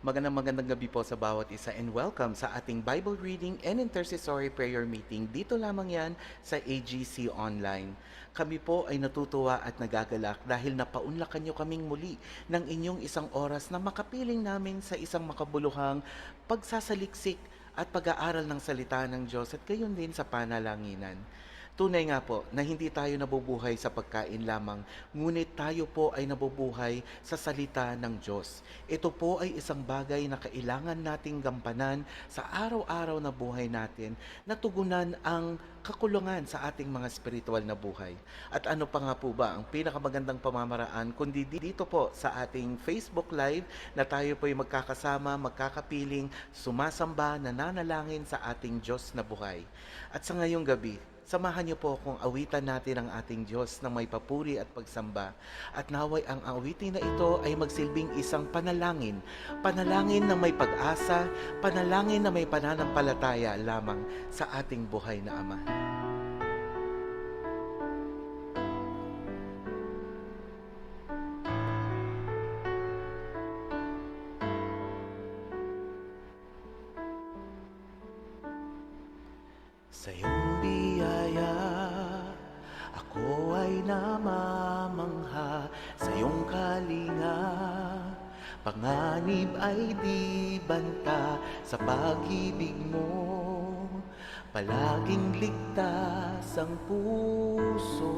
Magandang gabi po sa bawat isa and welcome sa ating Bible reading and intercessory prayer meeting. Dito lamang yan sa AGC Online. Kami po ay natutuwa at nagagalak dahil napaunlakan nyo kaming muli ng inyong isang oras na makapiling namin sa isang makabuluhang pagsasaliksik at pag-aaral ng salita ng Diyos at gayon din sa panalanginan. Tunay nga po na hindi tayo nabubuhay sa pagkain lamang, ngunit tayo po ay nabubuhay sa salita ng Diyos. Ito po ay isang bagay na kailangan nating gampanan sa araw-araw na buhay natin na tugunan ang kakulungan sa ating mga spiritual na buhay. At ano pa nga po ba ang pinakamagandang pamamaraan kundi dito po sa ating Facebook Live na tayo po ay magkakasama, magkakapiling, sumasamba, nananalangin sa ating Diyos na buhay. At sa ngayong gabi, samahan niyo po kung awitan natin ang ating Diyos ng may papuri at pagsamba. At naway ang awitin na ito ay magsilbing isang panalangin. Panalangin na may pag-asa, panalangin na may pananampalataya lamang sa ating buhay na Ama. Sa iyong biyaya, ako ay namamangha. Sa iyong kalinga, panganib ay di banta. Sa pag-ibig mo, palaging ligtas ang puso.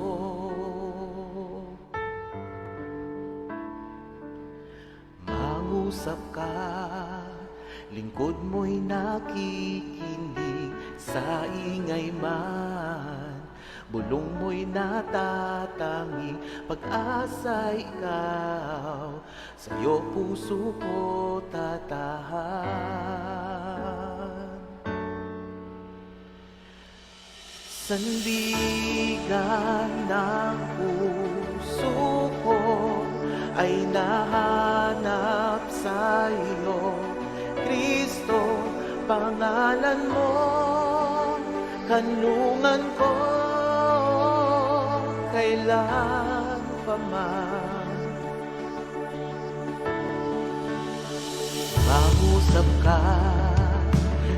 Mangusap ka, lingkod mo'y nakikinig. Sa ingay man, bulong mo'y natatangi. Pag-asa ikaw, sa'yo puso ko tatahan. Sandigan ng puso ko ay nahanap sa iyo, Kristo, pangalan mo, kanlungan ko, kailan pa man. Mangusap ka,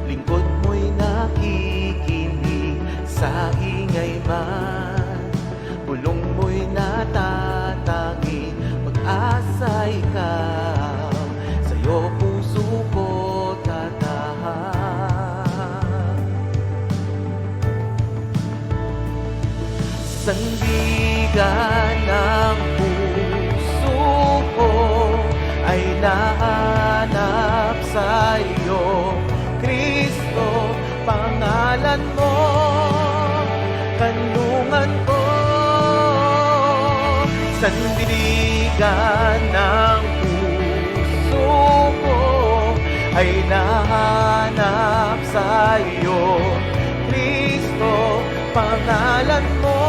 lingkod mo'y nakikinig. Sa ingay man, bulong mo'y natatangi. Pag-asa ikaw, sa'yo puso ko tatahan. Sandigan ng puso ko ay nahanap sa iyo, Kristo, pangalan mo, kanlungan ko. Sandigan ng puso ko ay nahanap sa iyo, Kristo, pangalan mo,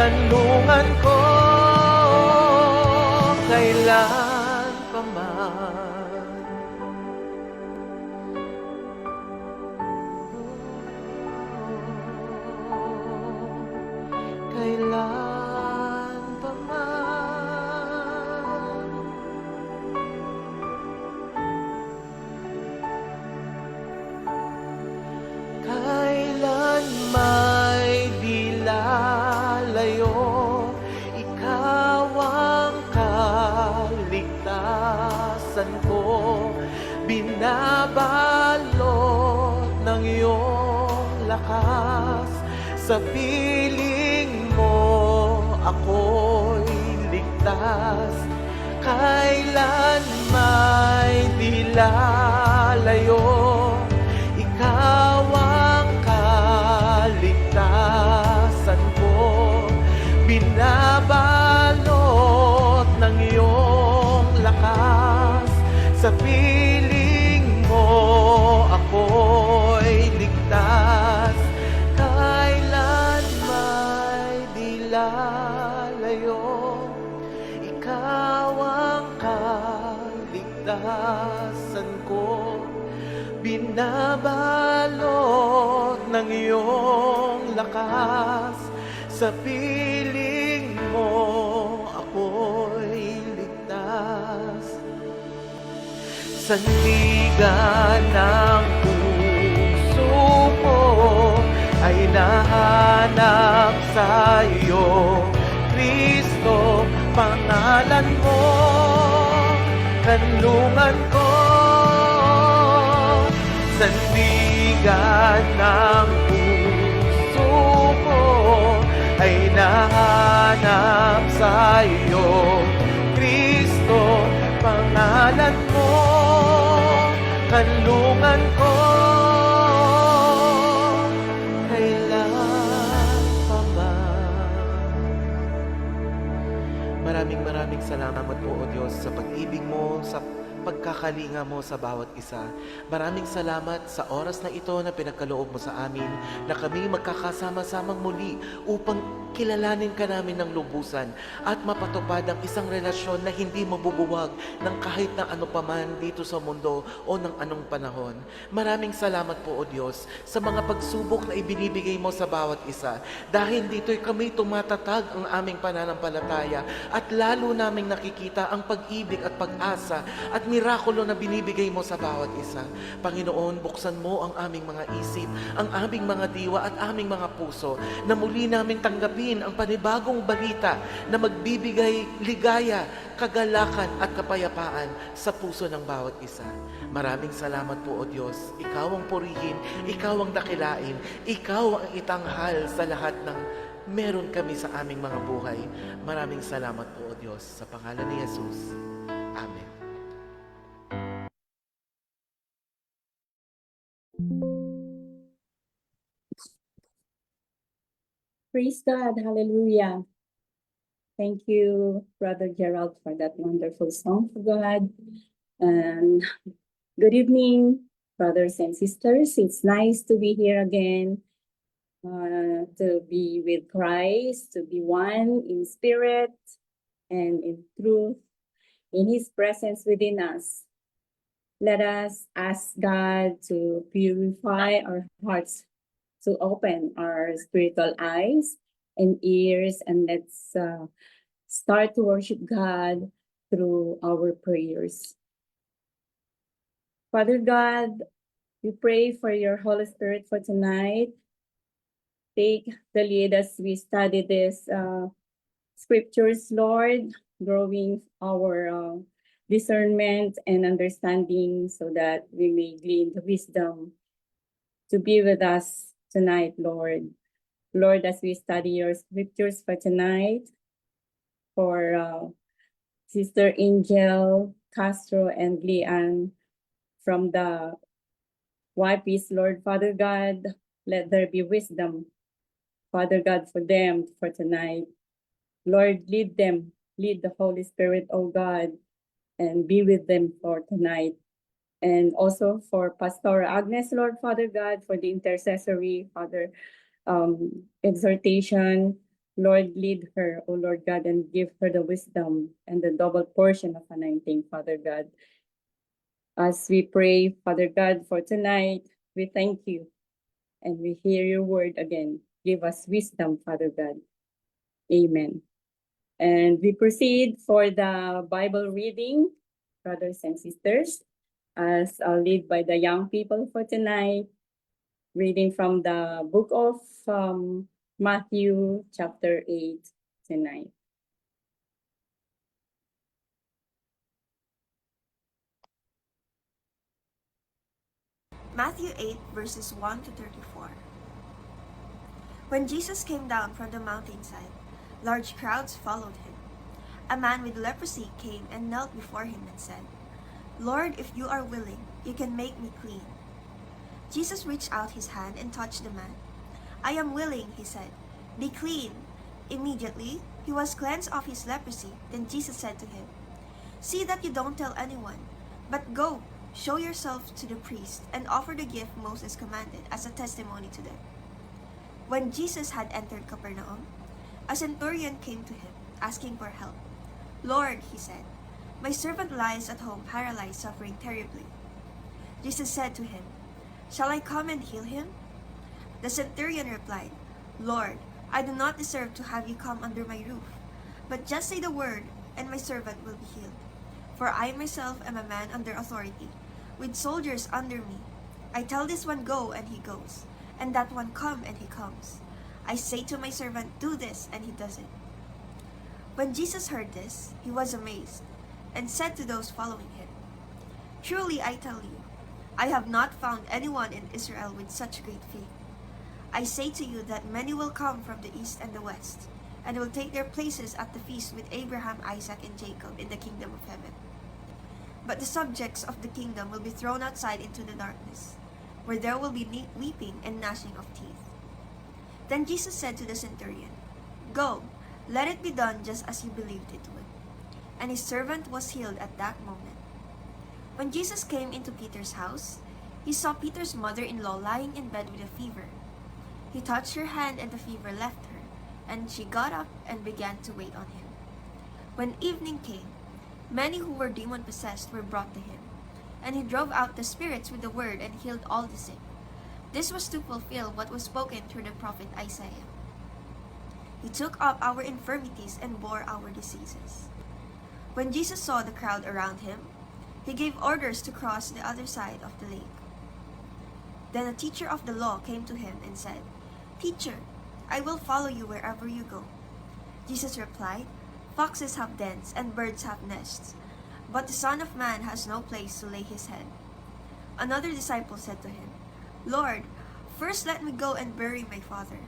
kanlungan ko, kailan pa man. Kailan pa man. Kailan may di lalayo, ikaw ang kaligtasan ko. Binabalot ng iyong lakas, sa piling mo ako'y ligtas. Kailan may di lalayo, ikaw ang kaligtasan ko. Binabalot ng iyong lakas, sa piling mo ako'y ligtas. Kailan may di lalayo, ikaw ang kaligtasan ko. Binabalot ng iyong lakas, sa piling mo ako'y ligtas. sandigan ng puso ko ay nahanap sa iyo. Kristo, pangalan mo, kanlungan ko. Sandigan ng puso ko ay nahanap sa iyo. Kristo, pangalan mo, kanlungan ko. Kailan pa ba? Maraming salamat po, O Diyos, sa pag-ibig mo, sa pagkakalinga mo sa bawat isa. Maraming salamat sa oras na ito na pinagkaloob mo sa amin na kami magkakasama-samang muli upang kilalanin ka namin ng lubusan at mapatupad ang isang relasyon na hindi mabubuwag ng kahit na ano paman dito sa mundo o ng anong panahon. Maraming salamat po, O Diyos, sa mga pagsubok na ibinibigay mo sa bawat isa. Dahil dito'y kami tumatatag ang aming pananampalataya at lalo naming nakikita ang pag-ibig at pag-asa at mirakulo na binibigay mo sa bawat isa. Panginoon, buksan mo ang aming mga isip, ang aming mga diwa at aming mga puso na muli namin tanggapin ang panibagong balita na magbibigay ligaya, kagalakan at kapayapaan sa puso ng bawat isa. Maraming salamat po, O Diyos. Ikaw ang purihin, Ikaw ang dakilain, Ikaw ang itanghal sa lahat ng meron kami sa aming mga buhay. Maraming salamat po, O Diyos, sa pangalan ni Jesus. Amen. Praise God, hallelujah. Thank you, Brother Gerald, for that wonderful song for God. And good evening, brothers and sisters. It's nice to be here again, to be with Christ, to be one in spirit and in truth, in His presence within us. Let us ask God to purify our hearts, to open our spiritual eyes and ears, and let's start to worship God through our prayers. Father God, we pray for your Holy Spirit for tonight. Take the lead as we study these scriptures, Lord, growing our discernment and understanding so that we may glean the wisdom to be with us tonight, Lord. Lord, as we study your scriptures for tonight, for Sister Angel Castro and Leanne from the YPs, Lord, Father God, let there be wisdom, Father God, for them for tonight. Lord, lead them, lead the Holy Spirit, O God, and be with them for tonight. And also for Pastor Agnes, Lord, Father God, for the intercessory, Father, exhortation. Lord, lead her, O Lord God, and give her the wisdom and the double portion of anointing, Father God. As we pray, Father God, for tonight, we thank you and we hear your word again. Give us wisdom, Father God. Amen. And we proceed for the Bible reading, brothers and sisters, as led by the young people for tonight, reading from the book of Matthew chapter 8 tonight. Matthew 8, verses 1 to 34. When Jesus came down from the mountainside, large crowds followed him. A man with leprosy came and knelt before him and said, "Lord, if you are willing, you can make me clean." Jesus reached out his hand and touched the man. "I am willing," he said. "Be clean." Immediately, he was cleansed of his leprosy. Then Jesus said to him, "See that you don't tell anyone, but go, show yourself to the priest, and offer the gift Moses commanded as a testimony to them." When Jesus had entered Capernaum, a centurion came to him, asking for help. "Lord," he said, "my servant lies at home paralyzed, suffering terribly." Jesus said to him, "Shall I come and heal him?" The centurion replied, "Lord, I do not deserve to have you come under my roof, but just say the word, and my servant will be healed. For I myself am a man under authority, with soldiers under me. I tell this one, go, and he goes, and that one, come, and he comes. I say to my servant, do this, and he does it." When Jesus heard this, he was amazed, and said to those following him, "Truly I tell you, I have not found anyone in Israel with such great faith. I say to you that many will come from the east and the west, and will take their places at the feast with Abraham, Isaac, and Jacob in the kingdom of heaven. But the subjects of the kingdom will be thrown outside into the darkness, where there will be weeping and gnashing of teeth." Then Jesus said to the centurion, "Go, let it be done just as you believed it would." And his servant was healed at that moment. When Jesus came into Peter's house, he saw Peter's mother-in-law lying in bed with a fever. He touched her hand, and the fever left her, and she got up and began to wait on him. When evening came, many who were demon-possessed were brought to him, and he drove out the spirits with the word and healed all the sick. This was to fulfill what was spoken through the prophet Isaiah. "He took up our infirmities and bore our diseases." When Jesus saw the crowd around him, he gave orders to cross the other side of the lake. Then a teacher of the law came to him and said, "Teacher, I will follow you wherever you go." Jesus replied, "Foxes have dens and birds have nests, but the Son of Man has no place to lay his head." Another disciple said to him, "Lord, first let me go and bury my father."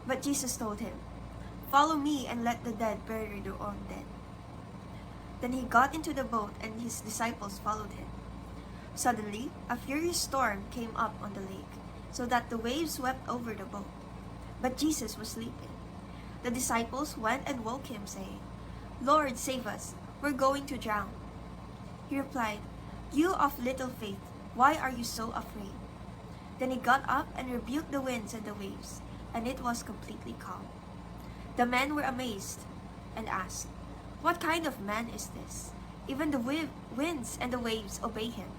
But Jesus told him, "Follow me and let the dead bury their own dead." Then he got into the boat, and his disciples followed him. Suddenly, a furious storm came up on the lake, so that the waves swept over the boat. But Jesus was sleeping. The disciples went and woke him, saying, "Lord, save us, we're going to drown." He replied, "You of little faith, why are you so afraid?" Then he got up and rebuked the winds and the waves, and it was completely calm. The men were amazed and asked, "What kind of man is this? Even the winds and the waves obey him."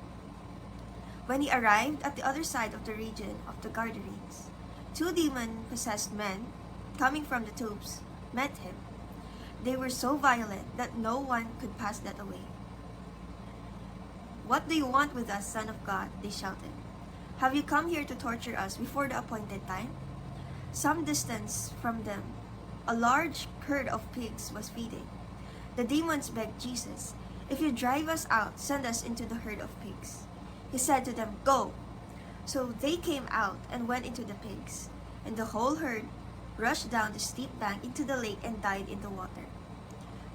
When he arrived at the other side of the region of the Gadarenes, 2 demon-possessed men, coming from the tombs, met him. They were so violent that no one could pass that away. "What do you want with us, Son of God?" they shouted. "Have you come here to torture us before the appointed time?" Some distance from them, a large herd of pigs was feeding. The demons begged Jesus, "If you drive us out, send us into the herd of pigs." He said to them, "Go." So they came out and went into the pigs, and the whole herd rushed down the steep bank into the lake and died in the water.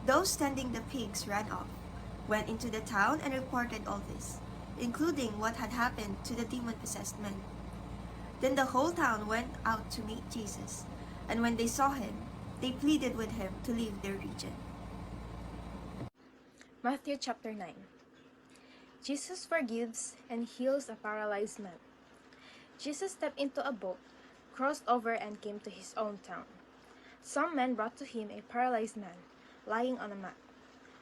Those tending the pigs ran off, went into the town, and reported all this, including what had happened to the demon-possessed men. Then the whole town went out to meet Jesus, and when they saw him, they pleaded with him to leave their region. Matthew chapter 9. Jesus forgives and heals a paralyzed man. Jesus stepped into a boat, crossed over, and came to his own town. Some men brought to him a paralyzed man, lying on a mat.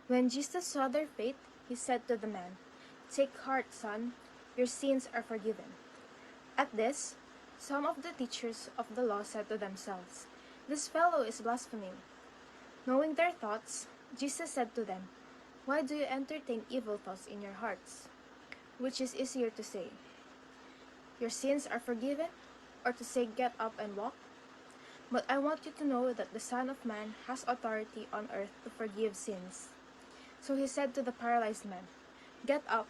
When Jesus saw their faith, he said to the man, "Take heart, son, your sins are forgiven." At this, some of the teachers of the law said to themselves, "This fellow is blaspheming." Knowing their thoughts, Jesus said to them, "Why do you entertain evil thoughts in your hearts? Which is easier to say, 'Your sins are forgiven,' or to say, 'Get up and walk'? But I want you to know that the Son of Man has authority on earth to forgive sins." So he said to the paralyzed man, "Get up,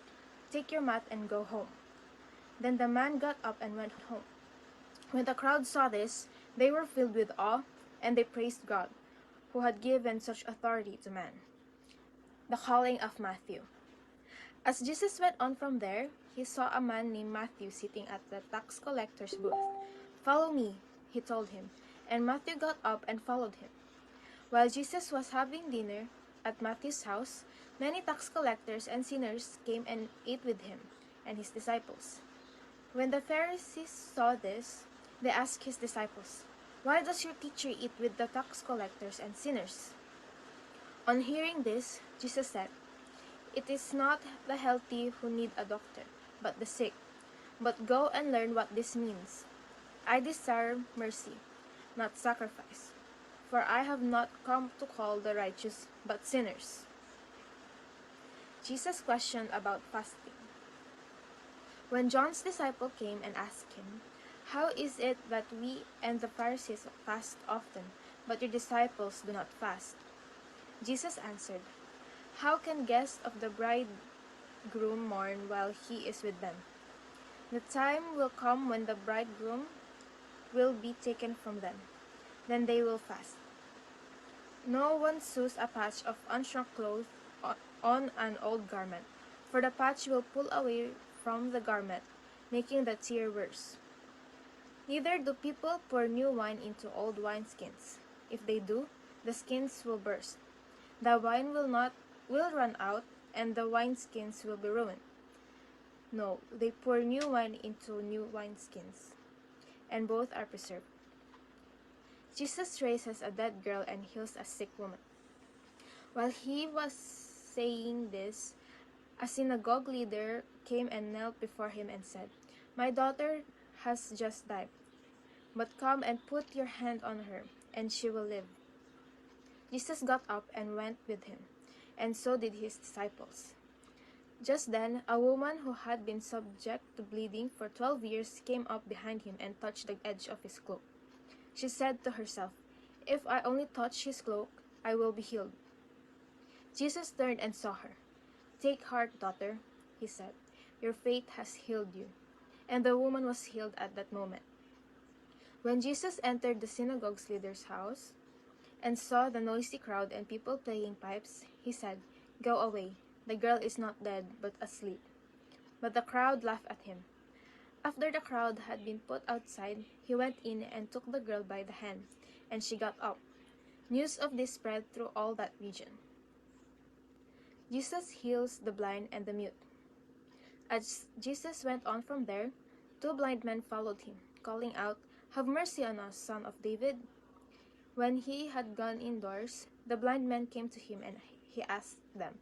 take your mat and go home." Then the man got up and went home. When the crowd saw this, they were filled with awe, and they praised God, who had given such authority to man. The calling of Matthew. As Jesus went on from there, he saw a man named Matthew sitting at the tax collector's booth. "Follow me," he told him, and Matthew got up and followed him. While Jesus was having dinner at Matthew's house, many tax collectors and sinners came and ate with him and his disciples. When the Pharisees saw this, they asked his disciples, "Why does your teacher eat with the tax collectors and sinners?" On hearing this, Jesus said, "It is not the healthy who need a doctor, but the sick. But go and learn what this means. I desire mercy, not sacrifice, for I have not come to call the righteous, but sinners." Jesus questioned about fasting. When John's disciple came and asked him, "How is it that we and the Pharisees fast often, but your disciples do not fast?" Jesus answered, "How can guests of the bridegroom mourn while he is with them? The time will come when the bridegroom will be taken from them. Then they will fast. No one sews a patch of unshrunk cloth on an old garment, for the patch will pull away from the garment, making the tear worse. Neither do people pour new wine into old wineskins. If they do, the skins will burst. The wine will run out, and the wineskins will be ruined. No, they pour new wine into new wineskins, and both are preserved." Jesus raises a dead girl and heals a sick woman. While he was saying this, a synagogue leader came and knelt before him and said, "My daughter has just died, but come and put your hand on her, and she will live." Jesus got up and went with him, and so did his disciples. Just then, a woman who had been subject to bleeding for 12 years came up behind him and touched the edge of his cloak. She said to herself, "If I only touch his cloak, I will be healed." Jesus turned and saw her. "Take heart, daughter," he said. "Your faith has healed you." And the woman was healed at that moment. When Jesus entered the synagogue's leader's house and saw the noisy crowd and people playing pipes, he said, "Go away. The girl is not dead, but asleep." But the crowd laughed at him. After the crowd had been put outside, he went in and took the girl by the hand, and she got up. News of this spread through all that region. Jesus heals the blind and the mute. As Jesus went on from there, 2 blind men followed him, calling out, "Have mercy on us, Son of David." When he had gone indoors, the blind men came to him, and he asked them,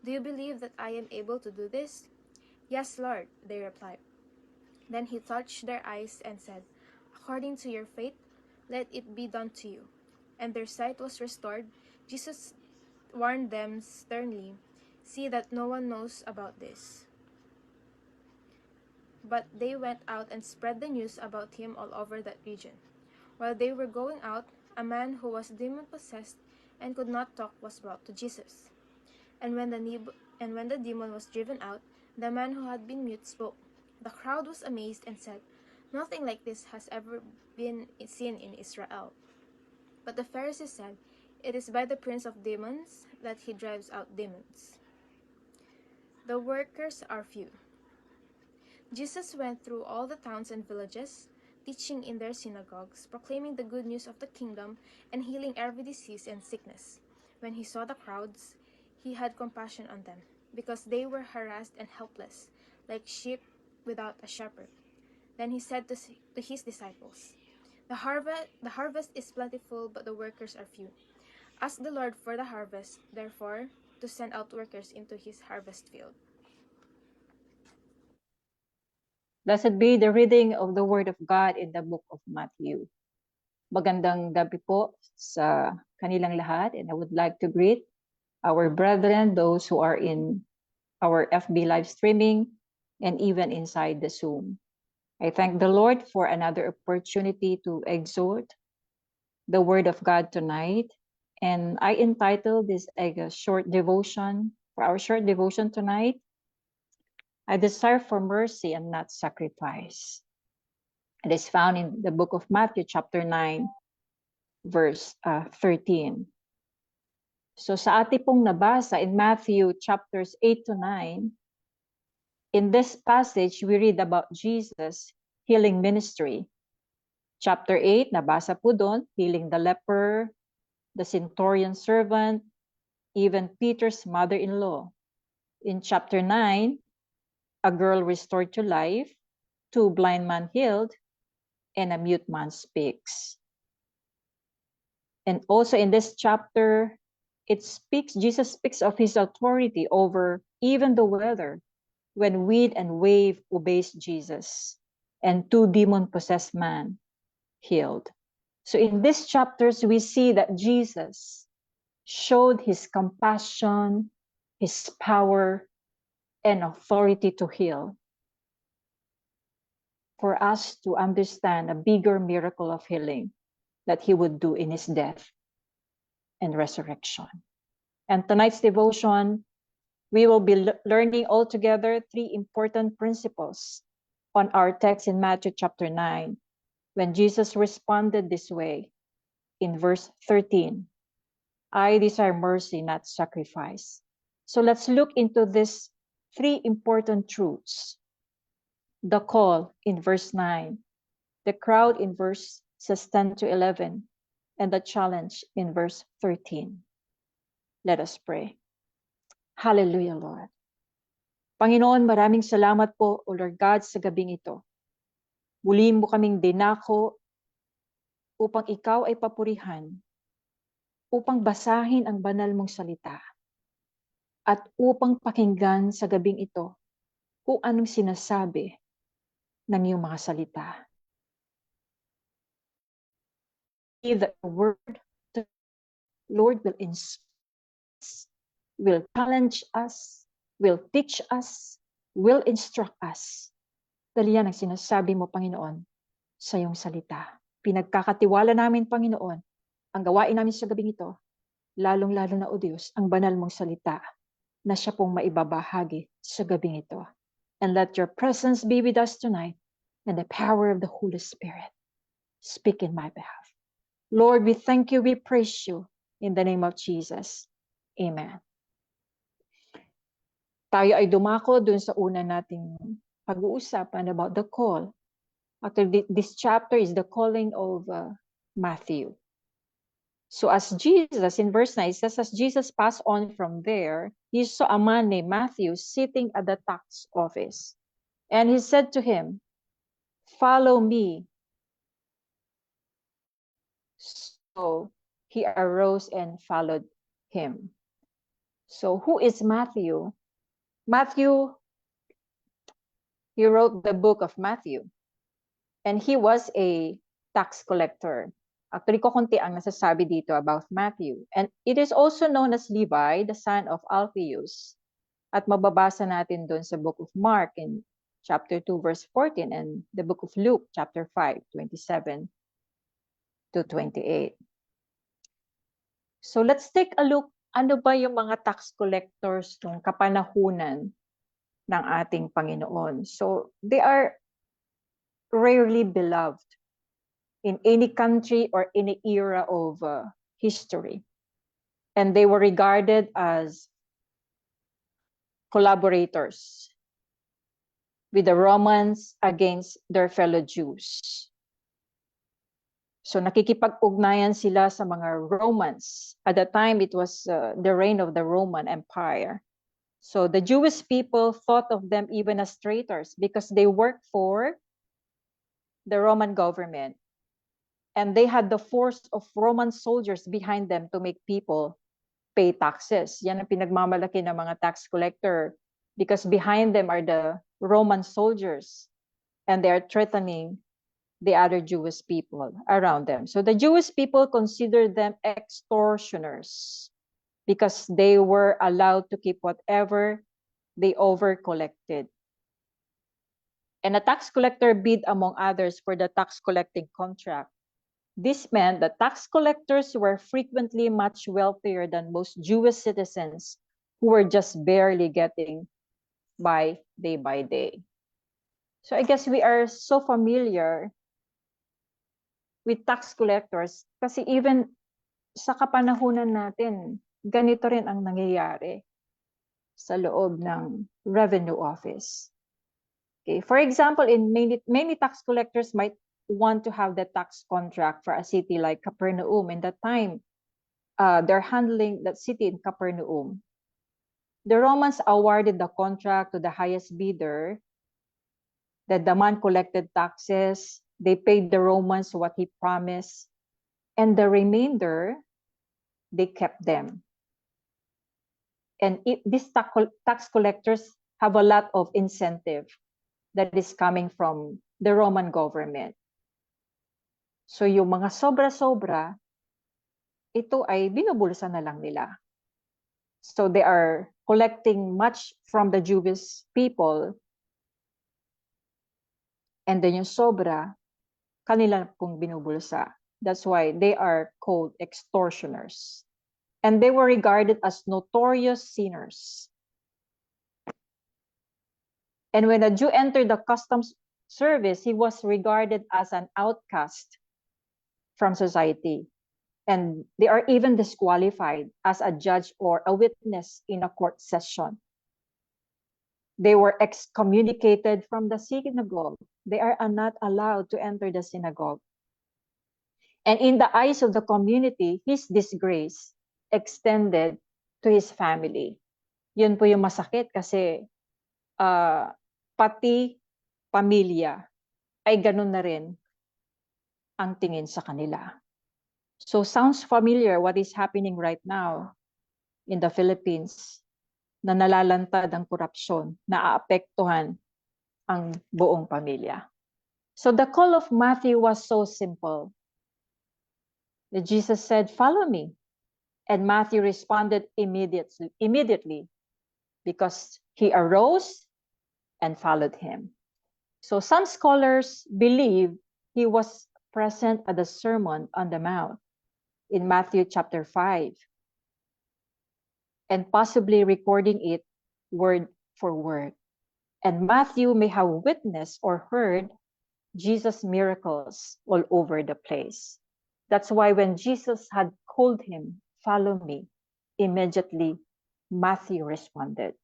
"Do you believe that I am able to do this?" "Yes, Lord," they replied. Then he touched their eyes and said, "According to your faith, let it be done to you." And their sight was restored. Jesus warned them sternly, "See that no one knows about this." But they went out and spread the news about him all over that region. While they were going out, a man who was demon-possessed and could not talk was brought to Jesus. And when the demon was driven out, the man who had been mute spoke. The crowd was amazed and said, "Nothing like this has ever been seen in Israel." But the Pharisees said, "It is by the prince of demons that he drives out demons." The workers are few. Jesus went through all the towns and villages, teaching in their synagogues, proclaiming the good news of the kingdom, and healing every disease and sickness. When he saw the crowds, he had compassion on them, because they were harassed and helpless, like sheep without a shepherd. Then he said to his disciples, The harvest is plentiful, but the workers are few. Ask the Lord for the harvest, therefore, to send out workers into his harvest field." Blessed be the reading of the Word of God in the book of Matthew. Magandang gabi po sa kanilang lahat, and I would like to greet our brethren, those who are in our FB live streaming and even inside the Zoom. I thank the Lord for another opportunity to exhort the Word of God tonight, and I entitled this a short devotion. For our short devotion tonight, I desire for mercy and not sacrifice. It is found in the book of Matthew, chapter 9, verse 13. So sa ating pong nabasa in Matthew chapters 8 to 9, in this passage, we read about Jesus' healing ministry. Chapter 8, nabasa po doon, healing the leper, the centurion servant, even Peter's mother-in-law. In chapter 9, a girl restored to life, 2 blind men healed, and a mute man speaks. And also in this chapter, Jesus speaks of his authority over even the weather, when wind and wave obeys Jesus, and 2 demon-possessed men healed. So in these chapters, we see that Jesus showed his compassion, his power and authority to heal, for us to understand a bigger miracle of healing that he would do in his death and resurrection. And tonight's devotion, we will be learning all together 3 important principles on our text in Matthew chapter 9, when Jesus responded this way in verse 13, I desire mercy, not sacrifice. So let's look into these 3 important truths. The call in verse 9, the crowd in verses 10 to 11, and the challenge in verse 13. Let us pray. Hallelujah, Lord. Panginoon, maraming salamat po, O Lord God, sa gabing ito. Muli mo kaming dinako upang ikaw ay papurihan, upang basahin ang banal mong salita, at upang pakinggan sa gabing ito kung anong sinasabi ng iyong mga salita. That the word, Lord, will inspire us, will challenge us, will teach us, will instruct us. Dahil yan ang sinasabi mo, Panginoon, sa iyong salita. Pinagkakatiwala namin, Panginoon, ang gawain namin sa gabing ito, lalong-lalo na, O Diyos, ang banal mong salita na siya pong maibabahagi sa gabing ito. And let your presence be with us tonight and the power of the Holy Spirit speak in my behalf. Lord, we thank you, we praise you in the name of Jesus. Amen. Tayo ay dumako dun sa una nating pag-uusapan about the call. Actually, this chapter is the calling of Matthew. So as Jesus, in verse 9, it says, as Jesus passed on from there, he saw a man named Matthew sitting at the tax office. And he said to him, follow me. So he arose and followed him. So who is Matthew? Matthew, he wrote the book of Matthew. And he was a tax collector. Actually, kukunti ang nasasabi dito about Matthew. And it is also known as Levi, the son of Alphaeus. At mababasa natin doon sa book of Mark in chapter 2, verse 14, and the book of Luke, chapter 5, 27 to 28. So let's take a look, ano ba yung mga tax collectors nung kapanahunan ng ating Panginoon. So they are rarely beloved in any country or any era of history. And they were regarded as collaborators with the Romans against their fellow Jews. So nakikipag-ugnayan sila sa mga Romans. At the time, it was the reign of the Roman Empire. So the Jewish people thought of them even as traitors because they worked for the Roman government. And they had the force of Roman soldiers behind them to make people pay taxes. Yan ang pinagmamalaki ng mga tax collector because behind them are the Roman soldiers and they are threatening the other Jewish people around them. So the Jewish people considered them extortioners because they were allowed to keep whatever they over-collected. And a tax collector bid among others for the tax collecting contract. This meant that tax collectors were frequently much wealthier than most Jewish citizens who were just barely getting by day. So I guess we are so familiar with tax collectors kasi even sa kapanahunan natin, ganito rin ang nangyayari sa loob ng revenue office. Okay, for example, in many tax collectors might want to have the tax contract for a city like Capernaum. In that time, they're handling that city in Capernaum. The Romans awarded the contract to the highest bidder. The man collected taxes. They paid the Romans what he promised. And the remainder, they kept them. And these tax collectors have a lot of incentive that is coming from the Roman government. So yung mga sobra-sobra, ito ay binubulsa na lang nila. So they are collecting much from the Jewish people, and then yung sobra, kanila pong binubulsa. That's why they are called extortioners. And they were regarded as notorious sinners. And when a Jew entered the customs service, he was regarded as an outcast from society. And they are even disqualified as a judge or a witness in a court session. They were excommunicated from the synagogue. They are not allowed to enter the synagogue. And in the eyes of the community, his disgrace extended to his family. Yun po yung masakit kasi pati pamilya ay ganun na rin ang tingin sa kanila. So sounds familiar what is happening right now in the Philippines, na nalalantad ang korupsyon, na aapektuhan ang buong pamilya. So the call of Matthew was so simple. That Jesus said, "Follow me." And Matthew responded immediately because he arose and followed him. So some scholars believe he was present at the Sermon on the Mount in Matthew chapter 5, and possibly recording it word for word. And Matthew may have witnessed or heard Jesus' miracles all over the place. That's why when Jesus had called him, "Follow me," immediately Matthew responded.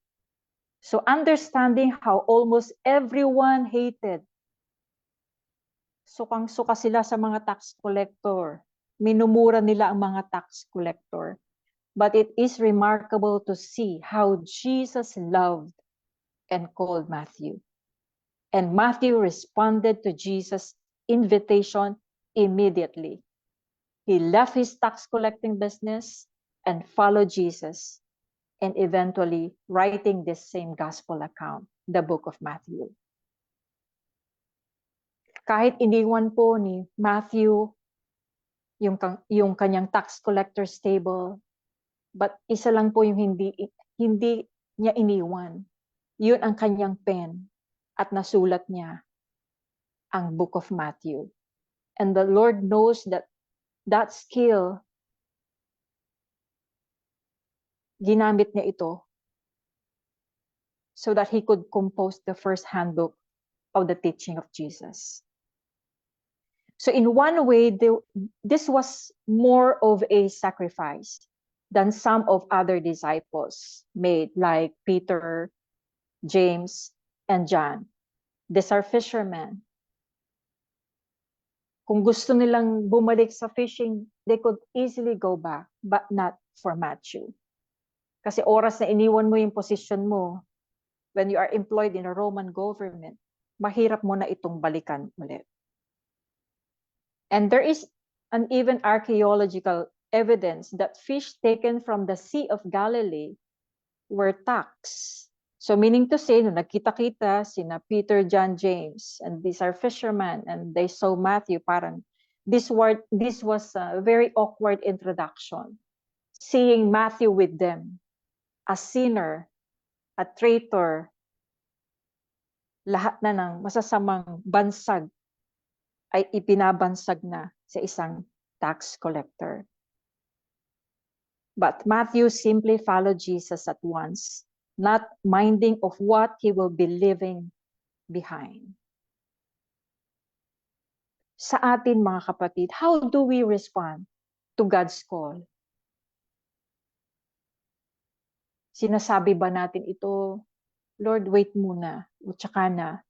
So understanding how almost everyone hated, sukang-suka sila sa mga tax collector, minumura nila ang mga tax collector. But it is remarkable to see how Jesus loved and called Matthew. And Matthew responded to Jesus' invitation immediately. He left his tax collecting business and followed Jesus, and eventually writing this same gospel account, the book of Matthew. Kahit iniwan po ni Matthew yung kanyang tax collector's table, but isa lang po yung hindi niya iniwan. Yun ang kanyang pen, at nasulat niya ang book of Matthew. And the Lord knows that skill, ginamit niya ito so that he could compose the first handbook of the teaching of Jesus. So in one way, this was more of a sacrifice than some of other disciples made, like Peter, James, and John. These are fishermen. Kung gusto nilang bumalik sa fishing, they could easily go back, but not for Matthew. Kasi oras na iniwan mo yung position mo, when you are employed in a Roman government, mahirap mo na itong balikan ulit. And there is an even archaeological evidence that fish taken from the Sea of Galilee were taxed. So meaning to say, nung nagkita-kita sina Peter, John, James, and these are fishermen, and they saw Matthew, parang this was a very awkward introduction. Seeing Matthew with them, a sinner, a traitor, lahat na ng masasamang bansag ay ipinabansag na sa isang tax collector. But Matthew simply followed Jesus at once, not minding of what he will be leaving behind. Sa atin, mga kapatid, how do we respond to God's call? Sinasabi ba natin ito, "Lord, wait muna, o tsaka na.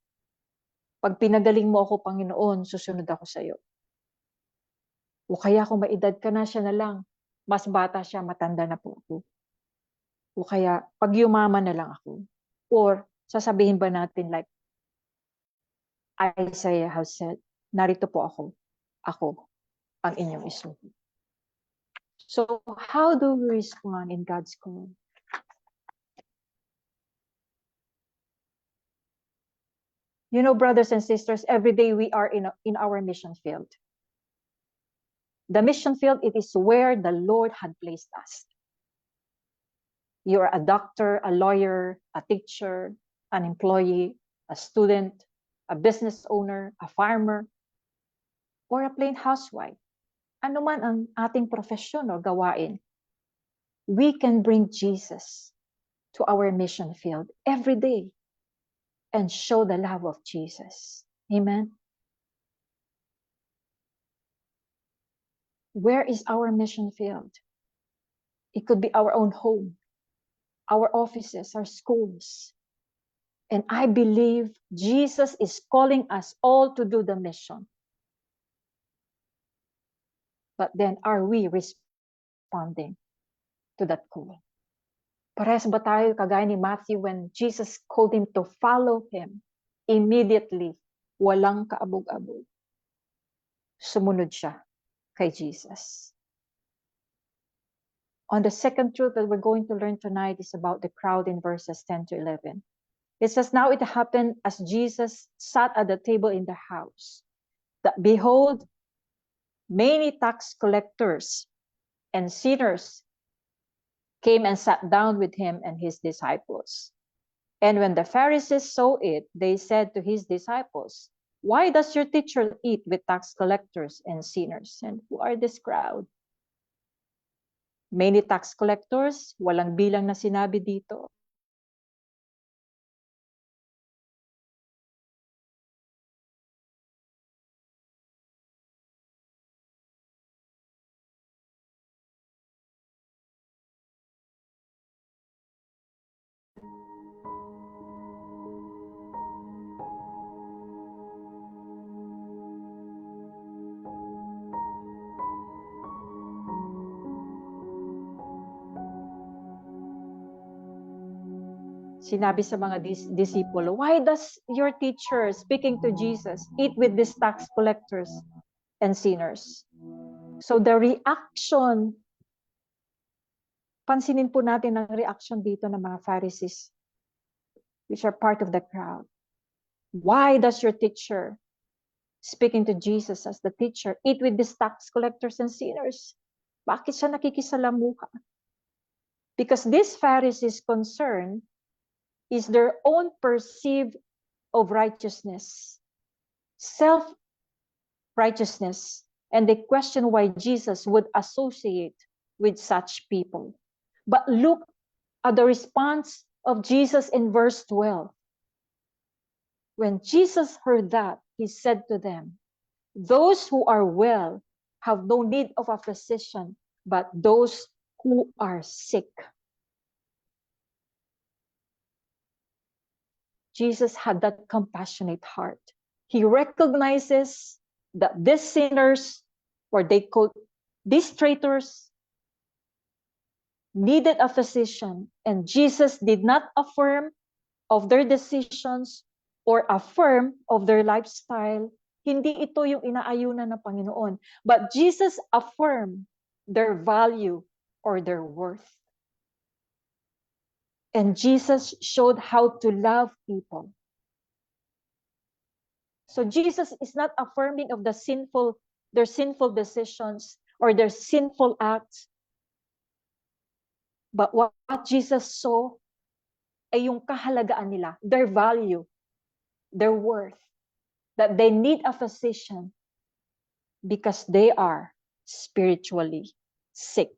Pag pinagaling mo ako, Panginoon, susunod ako sa iyo." O kaya kung maedad ka na, siya na lang. Mas bata siya, matanda na po ako. O kaya, pag yumaman na lang ako. Or, sasabihin ba natin like Isaiah has said, "Narito po ako. Ako ang inyong isugo." So, how do we respond in God's call? You know, brothers and sisters, every day we are in our mission field. The mission field, it is where the Lord had placed us. You're a doctor, a lawyer, a teacher, an employee, a student, a business owner, a farmer, or a plain housewife. Ano man ang ating profesyon o gawain, we can bring Jesus to our mission field every day and show the love of Jesus. Amen. Where is our mission field? It could be our own home, our offices, our schools. And I believe Jesus is calling us all to do the mission. But then, are we responding to that call? Parehas ba tayo kagaya ni Matthew when Jesus called him to follow him? Immediately, walang kaabog-abog. Sumunod siya kay Jesus. On the second truth that we're going to learn tonight is about the crowd in verses 10 to 11. It says, now it happened as Jesus sat at the table in the house, that behold, many tax collectors and sinners came and sat down with him and his disciples. And when the Pharisees saw it, they said to his disciples, why does your teacher eat with tax collectors and sinners? And who are this crowd? Many tax collectors, walang bilang na sinabi dito. Sinabi sa mga disipulo, why does your teacher, speaking to Jesus, eat with these tax collectors and sinners? So the reaction, pansinin po natin ang reaction dito ng mga Pharisees, which are part of the crowd. Why does your teacher, speaking to Jesus as the teacher, eat with these tax collectors and sinners? Bakit siya nakikisalamuha? Because these Pharisees' concern is their own perceived of righteousness, self-righteousness, and they question why Jesus would associate with such people. But look at the response of Jesus in verse 12. When Jesus heard that, he said to them, those who are well have no need of a physician, but those who are sick. Jesus had that compassionate heart. He recognizes that these sinners, or they call these traitors, needed a physician, and Jesus did not affirm of their decisions or affirm of their lifestyle. Hindi ito yung inaayunan ng Panginoon. But Jesus affirmed their value or their worth. And Jesus showed how to love people. So Jesus is not affirming of their sinful decisions or their sinful acts. But what Jesus saw ay yung kahalagaan nila, their value, their worth, that they need a physician because they are spiritually sick.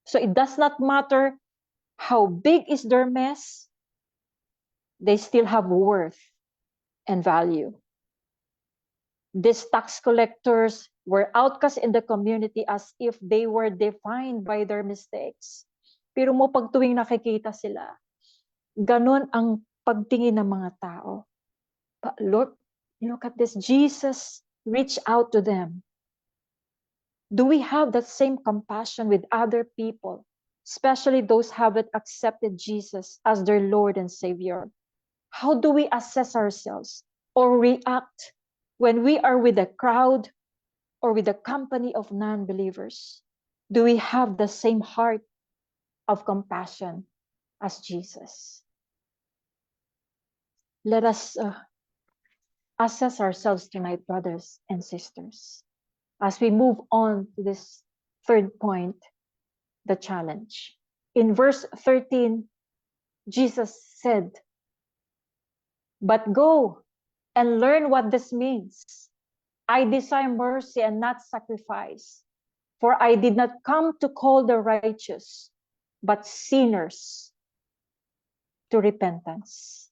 So it does not matter how big is their mess, they still have worth and value. These tax collectors were outcast in the community as if they were defined by their mistakes. Pero mo pag tuwing nakikita sila, ganon ang pagtingin ng mga tao. But look at this. Jesus reached out to them. Do we have that same compassion with other people, especially those who haven't accepted Jesus as their Lord and Savior? How do we assess ourselves or react when we are with a crowd or with a company of non-believers? Do we have the same heart of compassion as Jesus? Let us assess ourselves tonight, brothers and sisters, as we move on to this third point, the challenge. In verse 13, Jesus said, "But go and learn what this means. I desire mercy and not sacrifice, for I did not come to call the righteous, but sinners to repentance."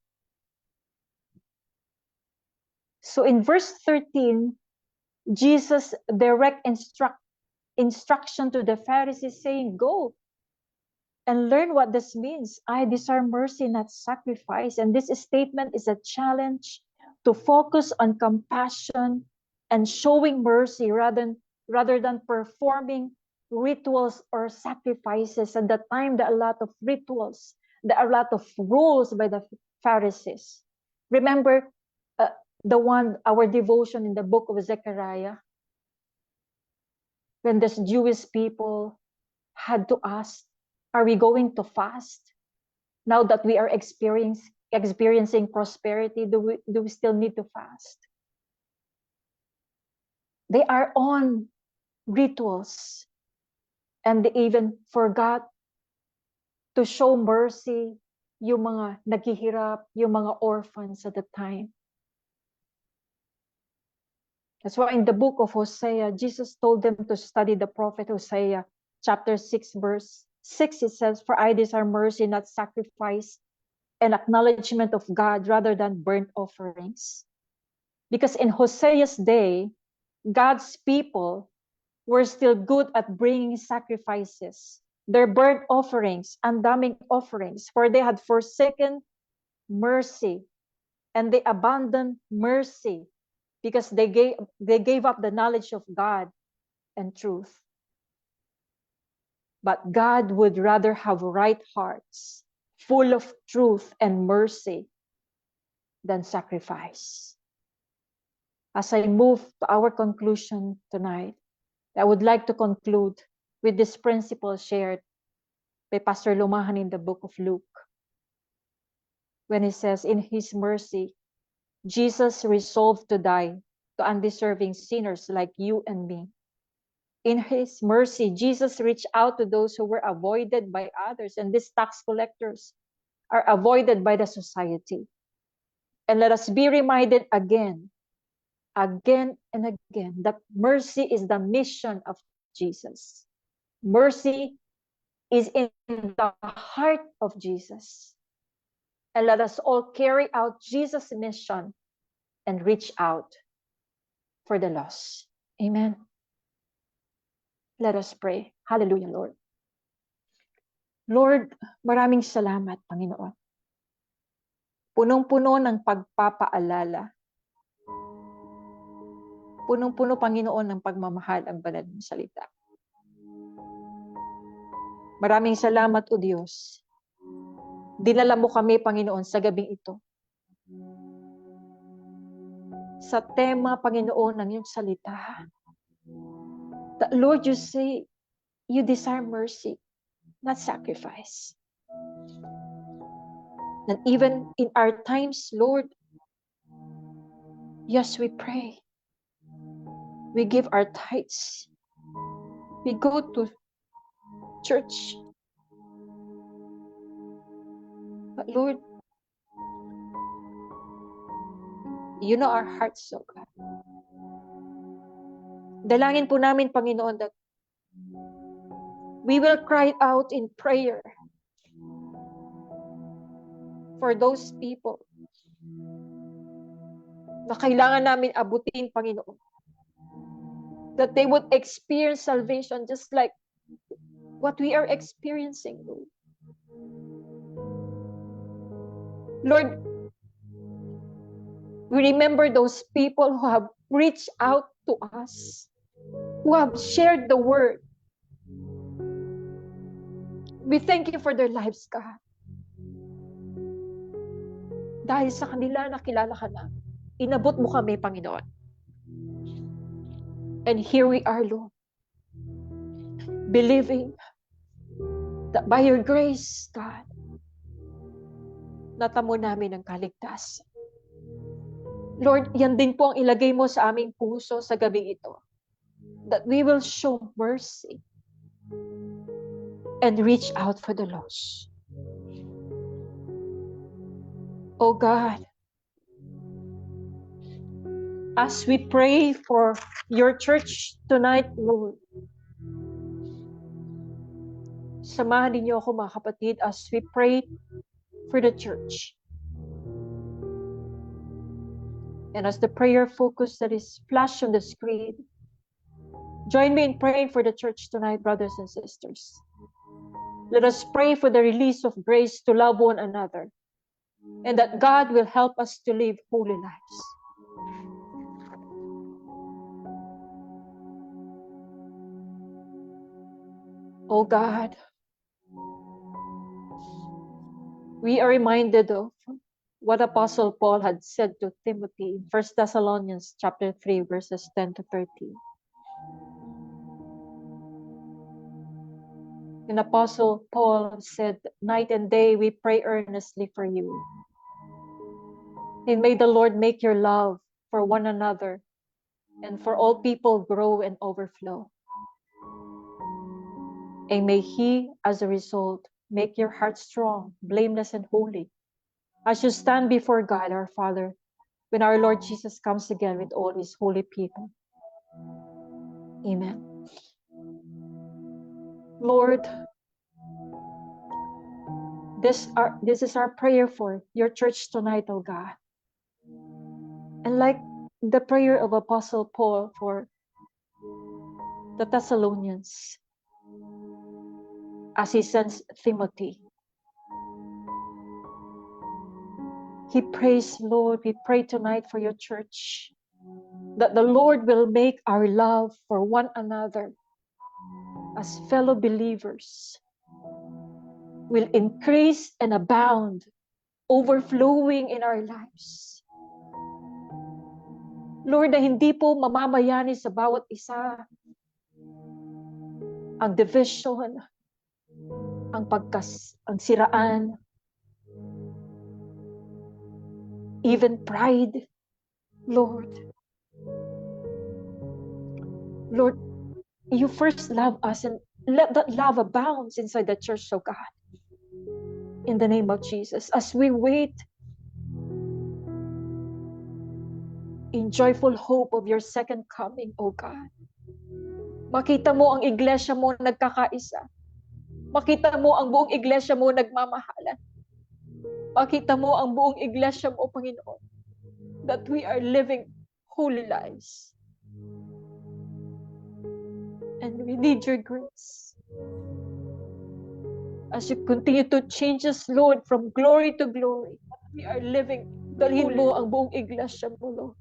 So in verse 13, Jesus direct instruction to the Pharisees saying, "Go and learn what this means. I desire mercy, not sacrifice." And this statement is a challenge to focus on compassion and showing mercy rather than performing rituals or sacrifices. At the time, there are a lot of rituals, there are a lot of rules by the Pharisees. Remember our devotion in the book of Zechariah, when the Jewish people had to ask, are we going to fast? Now that we are experiencing prosperity, do we still need to fast? They are on rituals, and they even forgot to show mercy yung mga naghihirap, yung mga orphans at the time. That's why in the book of Hosea, Jesus told them to study the prophet Hosea, chapter 6, verse 6. It says, "For I desire mercy, not sacrifice, and acknowledgement of God rather than burnt offerings." Because in Hosea's day, God's people were still good at bringing sacrifices, their burnt offerings, and daming offerings, for they had forsaken mercy, and they abandoned mercy because they gave up the knowledge of God and truth. But God would rather have right hearts, full of truth and mercy, than sacrifice. As I move to our conclusion tonight, I would like to conclude with this principle shared by Pastor Lumahan in the book of Luke, when he says, in his mercy, Jesus resolved to die to undeserving sinners like you and me. In his mercy, Jesus reached out to those who were avoided by others, and these tax collectors are avoided by the society. And let us be reminded again and again, that mercy is the mission of Jesus. Mercy is in the heart of Jesus. And let us all carry out Jesus' mission and reach out for the lost. Amen. Let us pray. Hallelujah, Lord. Lord, maraming salamat, Panginoon. Punong-puno ng pagpapaalala. Punong-puno, Panginoon, ng pagmamahal ang banal mong salita. Maraming salamat, O Diyos. Dinala mo kami, Panginoon, sa gabing ito. Sa tema, Panginoon, ng iyong salita. That, Lord, you say, you desire mercy, not sacrifice. And even in our times, Lord, yes, we pray. We give our tithes. We go to church. But Lord, you know our hearts, so God. Dalangin po namin, Panginoon, that we will cry out in prayer for those people na kailangan namin abutin, Panginoon. That they would experience salvation just like what we are experiencing, Lord. Lord, we remember those people who have reached out to us, who have shared the word. We thank you for their lives, God. Dahil sa kanila, nakilala ka na. Inabot mo kami, Panginoon. And here we are, Lord, believing that by your grace, God, natamo namin ang kaligtasan. Lord, yan din po ang ilagay mo sa aming puso sa gabing ito. That we will show mercy. and reach out for the lost. Oh God, as we pray for your church tonight, Lord, samahan ninyo ako mga kapatid as we pray for the church. And as the prayer focus that is flashed on the screen, join me in praying for the church tonight, brothers and sisters. Let us pray for the release of grace to love one another, and that God will help us to live holy lives. Oh God, we are reminded of what Apostle Paul had said to Timothy in 1 Thessalonians chapter 3, verses 10 to 13. And Apostle Paul said, night and day we pray earnestly for you. And may the Lord make your love for one another and for all people grow and overflow. And may He, as a result, make your heart strong, blameless, and holy, as you stand before God our Father, when our Lord Jesus comes again with all His holy people. Amen. Lord, this is our prayer for your church tonight, oh God. And like the prayer of Apostle Paul for the Thessalonians, as he sends Timothy, he prays, Lord, we pray tonight for your church, that the Lord will make our love for one another as fellow believers will increase and abound, overflowing in our lives. Lord, na hindi po mamamayani sa bawat isa ang division, ang siraan, even pride, Lord. Lord, you first love us and let that love abound inside the church, oh God. In the name of Jesus, as we wait in joyful hope of your second coming, oh God. Makita mo ang iglesia mo nagkakaisa. Makita mo ang buong iglesia mo nagmamahalan. Makita mo ang buong iglesia mo, Panginoon, that we are living holy lives. And we need your grace. As you continue to change us, Lord, from glory to glory, we are living, dalhin mo ang buong iglesia mo, Lord,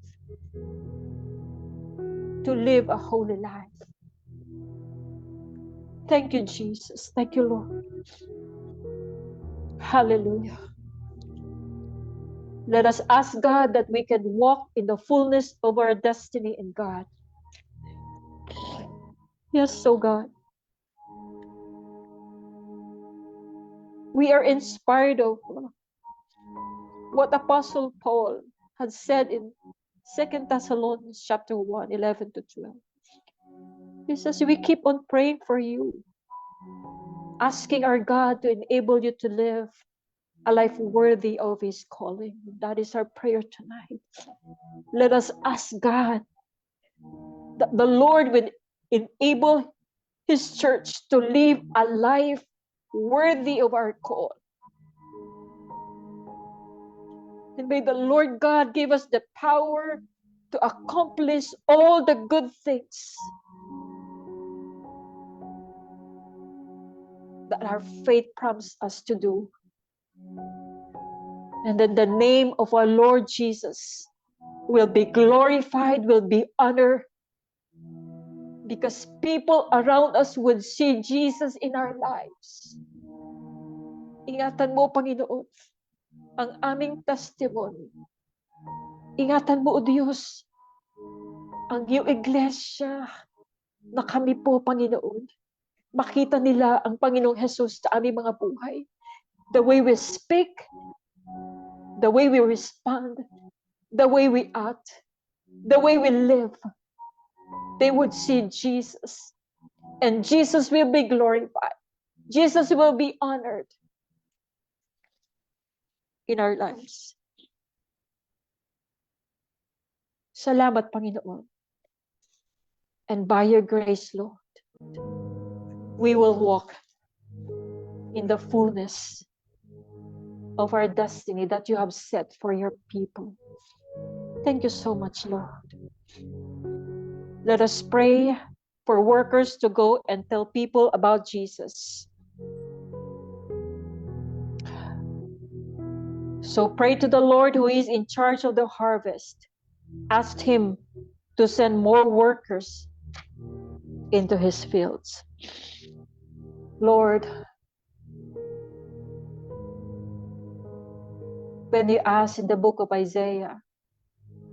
to live a holy life. Thank you, Jesus. Thank you, Lord. Hallelujah. Let us ask God that we can walk in the fullness of our destiny in God. Yes, so God. We are inspired of what Apostle Paul had said in 2 Thessalonians chapter 1, 11 to 12. He says, we keep on praying for you, asking our God to enable you to live a life worthy of His calling. That is our prayer tonight. Let us ask God that the Lord would enable His church to live a life worthy of our call. And may the Lord God give us the power to accomplish all the good things that our faith prompts us to do. And then the name of our Lord Jesus will be glorified, will be honored, because people around us would see Jesus in our lives. Ingatan mo, Panginoon, ang aming testimony. Ingatan mo, O Diyos, ang iyong iglesia na kami po, Panginoon. Makita nila ang Panginoong Jesus sa aming mga buhay. The way we speak, the way we respond, the way we act, the way we live. They would see Jesus, and Jesus will be glorified. Jesus will be honored in our lives. Salamat, Panginoon. And by your grace, Lord, we will walk in the fullness of our destiny that you have set for your people. Thank you so much, Lord. Let us pray for workers to go and tell people about Jesus. So pray to the Lord who is in charge of the harvest. Ask him to send more workers into his fields. Lord, when you ask in the book of Isaiah,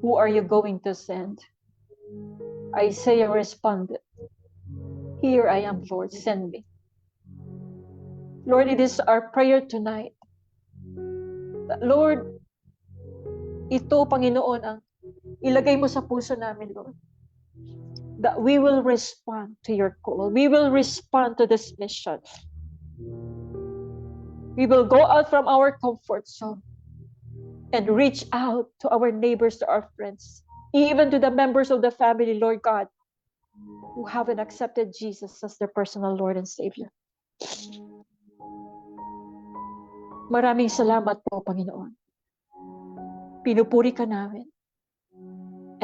who are you going to send? Isaiah responded, here I am, Lord, send me. Lord, it is our prayer tonight. Lord, ito, Panginoon, ang ilagay mo sa puso namin, Lord. That we will respond to your call. We will respond to this mission. We will go out from our comfort zone and reach out to our neighbors, to our friends, even to the members of the family, Lord God, who haven't accepted Jesus as their personal Lord and Savior. Maraming salamat po, Panginoon. Pinupuri ka namin.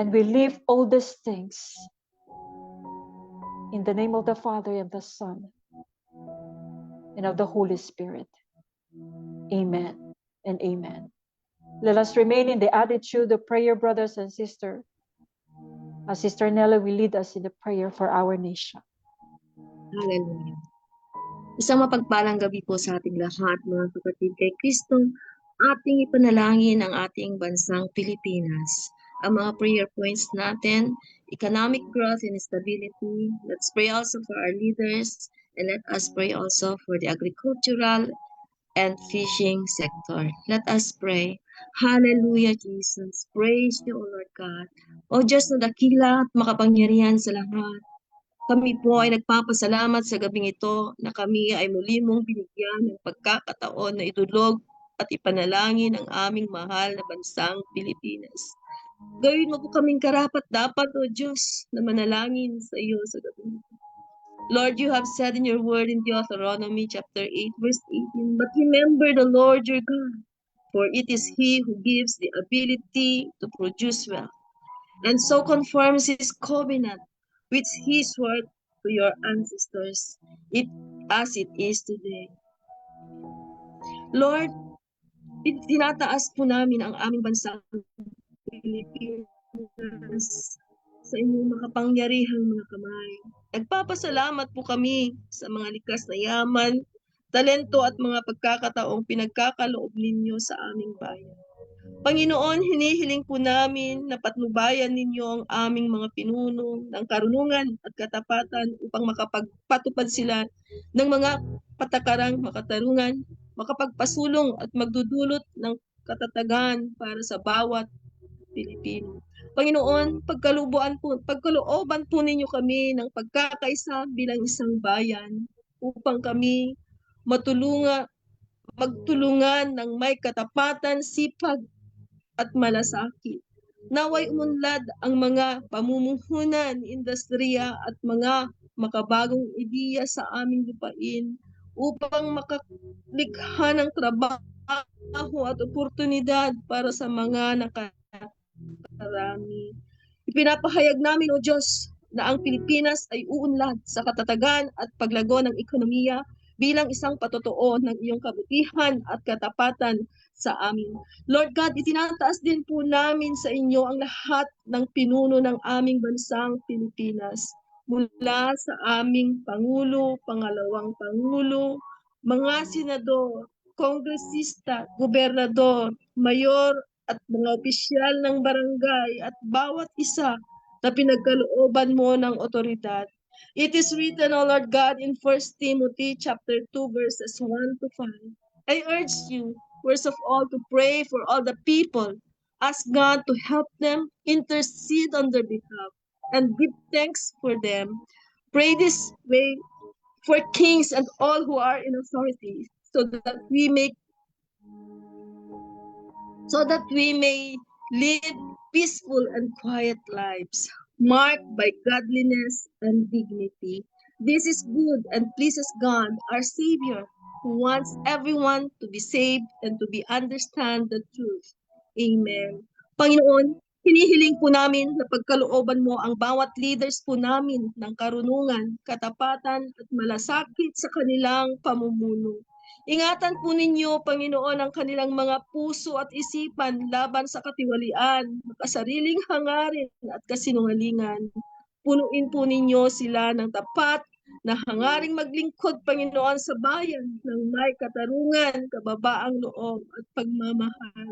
And we leave all these things in the name of the Father and the Son and of the Holy Spirit. Amen and amen. Let us remain in the attitude of prayer, brothers and sisters, as Sister Nella will lead us in the prayer for our nation. Hallelujah. Isang mapagpalang gabi po sa ating lahat, mga kapatid kay Kristo. Ating ipanalangin ang ating bansang Pilipinas. Ang mga prayer points natin, economic growth and stability. Let's pray also for our leaders, and let us pray also for the agricultural and fishing sector. Let us pray. Hallelujah, Jesus. Praise you, O Lord God. O Diyos na dakila at makapangyarihan sa lahat. Kami po ay nagpapasalamat sa gabing ito na kami ay muli mong binigyan ng pagkakataon na idulog at ipanalangin ang aming mahal na bansang Pilipinas. Gawin mo po kaming karapat-dapat, O Diyos, na manalangin sa iyo sa gabing ito. Lord, you have said in your word in Deuteronomy chapter 8, verse 18, but remember the Lord your God, for it is He who gives the ability to produce wealth, and so confirms His covenant which He swore to your ancestors, as it is today. Lord, tinataas po namin ang aming bansang Pilipinas sa inyong makapangyarihang mga kamay. Nagpapasalamat po kami sa mga likas na yaman, talento at mga pagkakataong pinagkakaloob ninyo sa aming bayan. Panginoon, hinihiling po namin na patnubayan ninyo ang aming mga pinuno ng karunungan at katapatan upang makapagpatupad sila ng mga patakarang makatarungan, makapagpasulong at magdudulot ng katatagan para sa bawat Pilipino. Panginoon, pagkalooban po ninyo kami ng pagkakaisa bilang isang bayan upang kami magtulungan ng may katapatan, sipag at malasakit. Naway umunlad ang mga pamumuhunan, industriya at mga makabagong ideya sa aming lupain upang makalikha ng trabaho at oportunidad para sa mga nakarami. Ipinapahayag namin, O Diyos, na ang Pilipinas ay uunlad sa katatagan at paglago ng ekonomiya bilang isang patotoo ng iyong kabutihan at katapatan sa amin. Lord God, itinataas din po namin sa inyo ang lahat ng pinuno ng aming bansang Pilipinas. Mula sa aming Pangulo, Pangalawang Pangulo, mga senador, kongresista, gobernador, mayor, at mga opisyal ng barangay at bawat isa na pinagkalooban mo ng otoridad. It is written, O Lord God, in 1 Timothy chapter 2, verses 1 to 5. I urge you, first of all, to pray for all the people. Ask God to help them, intercede on their behalf, and give thanks for them. Pray this way for kings and all who are in authority, so that we may live peaceful and quiet lives, marked by godliness and dignity. This is good and pleases God, our Savior, who wants everyone to be saved and to be understand the truth. Amen. Panginoon, hinihiling po namin na pagkalooban mo ang bawat leaders po namin ng karunungan, katapatan at malasakit sa kanilang pamumuno. Ingatan po ninyo, Panginoon, ang kanilang mga puso at isipan laban sa katiwalian, makasariling hangarin at kasinungalingan. Punuin po ninyo sila ng tapat na hangaring maglingkod, Panginoon, sa bayan ng may katarungan, kababaang loob at pagmamahal.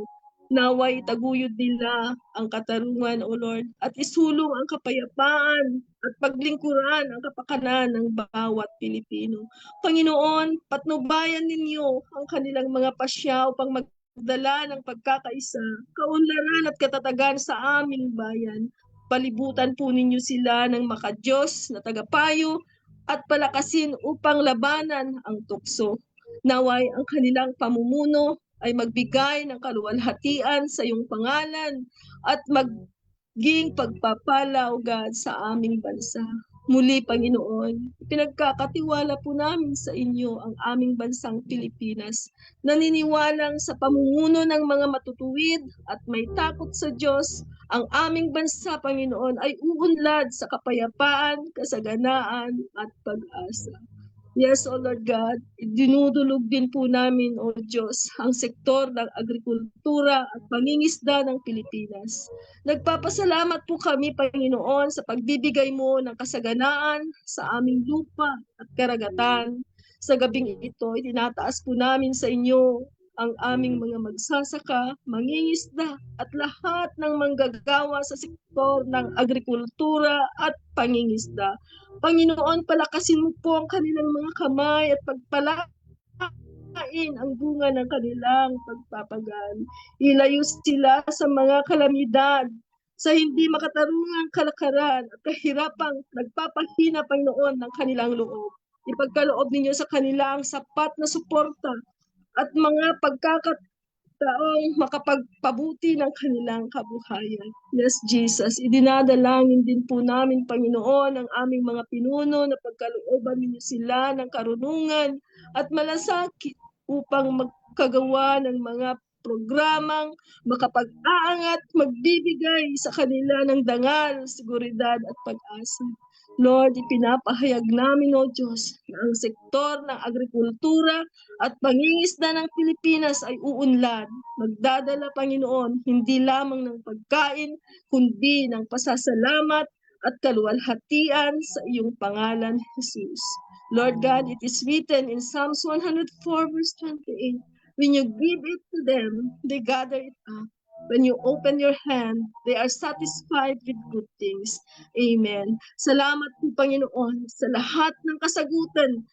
Naway taguyod nila ang katarungan, O Lord, at isulong ang kapayapaan at paglingkuran ang kapakanan ng bawat Pilipino. Panginoon, patnubayan ninyo ang kanilang mga pasya upang magdala ng pagkakaisa, kaunlaran at katatagan sa aming bayan. Palibutan po ninyo sila ng makadiyos na tagapayo at palakasin upang labanan ang tukso. Naway ang kanilang pamumuno ay magbigay ng kaluwalhatian sa iyong pangalan at maging pagpapala, O God, sa aming bansa. Muli, Panginoon, pinagkakatiwala po namin sa inyo ang aming bansang Pilipinas. Naniniwalang sa pamumuno ng mga matutuwid at may takot sa Diyos, ang aming bansa, Panginoon, ay uunlad sa kapayapaan, kasaganaan at pag-asa. Yes, O Lord God, dinudulog din po namin, O Diyos, ang sektor ng agrikultura at pangingisda ng Pilipinas. Nagpapasalamat po kami, Panginoon, sa pagbibigay mo ng kasaganaan sa aming lupa at karagatan. Sa gabing ito, itinataas po namin sa inyo ang aming mga magsasaka, mangingisda at lahat ng manggagawa sa sektor ng agrikultura at pangingisda. Panginoon, palakasin mo po ang kanilang mga kamay at pagpalain ang bunga ng kanilang pagpapagal. Ilayo sila sa mga kalamidad, sa hindi makatarungang kalakaran at kahirapang nagpapahina, Panginoon, ng kanilang loob. Ipagkaloob ninyo sa kanila ang sapat na suporta at mga pagkakataong makapagpabuti ng kanilang kabuhayan. Yes, Jesus, idinadalangin din po namin, Panginoon, ang aming mga pinuno na pagkalooban ninyo sila ng karunungan at malasakit upang magkagawa ng mga programang makapag-aangat, magbibigay sa kanila ng dangal, seguridad at pag-asa. Lord, ipinapahayag namin, O Diyos, na ang sektor ng agrikultura at pangingisda ng Pilipinas ay uunlad. Magdadala, Panginoon, hindi lamang ng pagkain, kundi ng pasasalamat at kaluwalhatian sa iyong pangalan, Jesus. Lord God, it is written in Psalms 104 verse 28, when you give it to them, they gather it up. When you open your hand, they are satisfied with good things. Amen. Salamat po, Panginoon, sa lahat ng kasagutan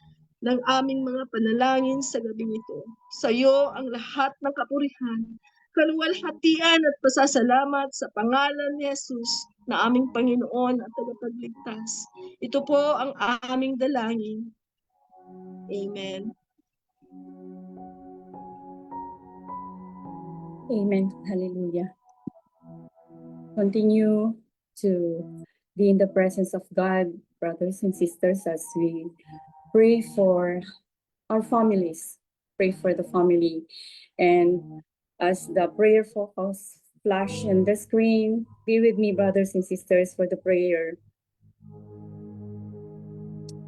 ng aming mga panalangin sa gabing ito. Sa iyo ang lahat ng kapurihan, kaluwalhatian at pasasalamat sa pangalan ni Jesus na aming Panginoon at tagapagligtas. Ito po ang aming dalangin. Amen. Amen. Hallelujah. Continue to be in the presence of God, brothers and sisters, as we pray for our families, pray for the family. And as the prayer focus flash on the screen, be with me, brothers and sisters, for the prayer.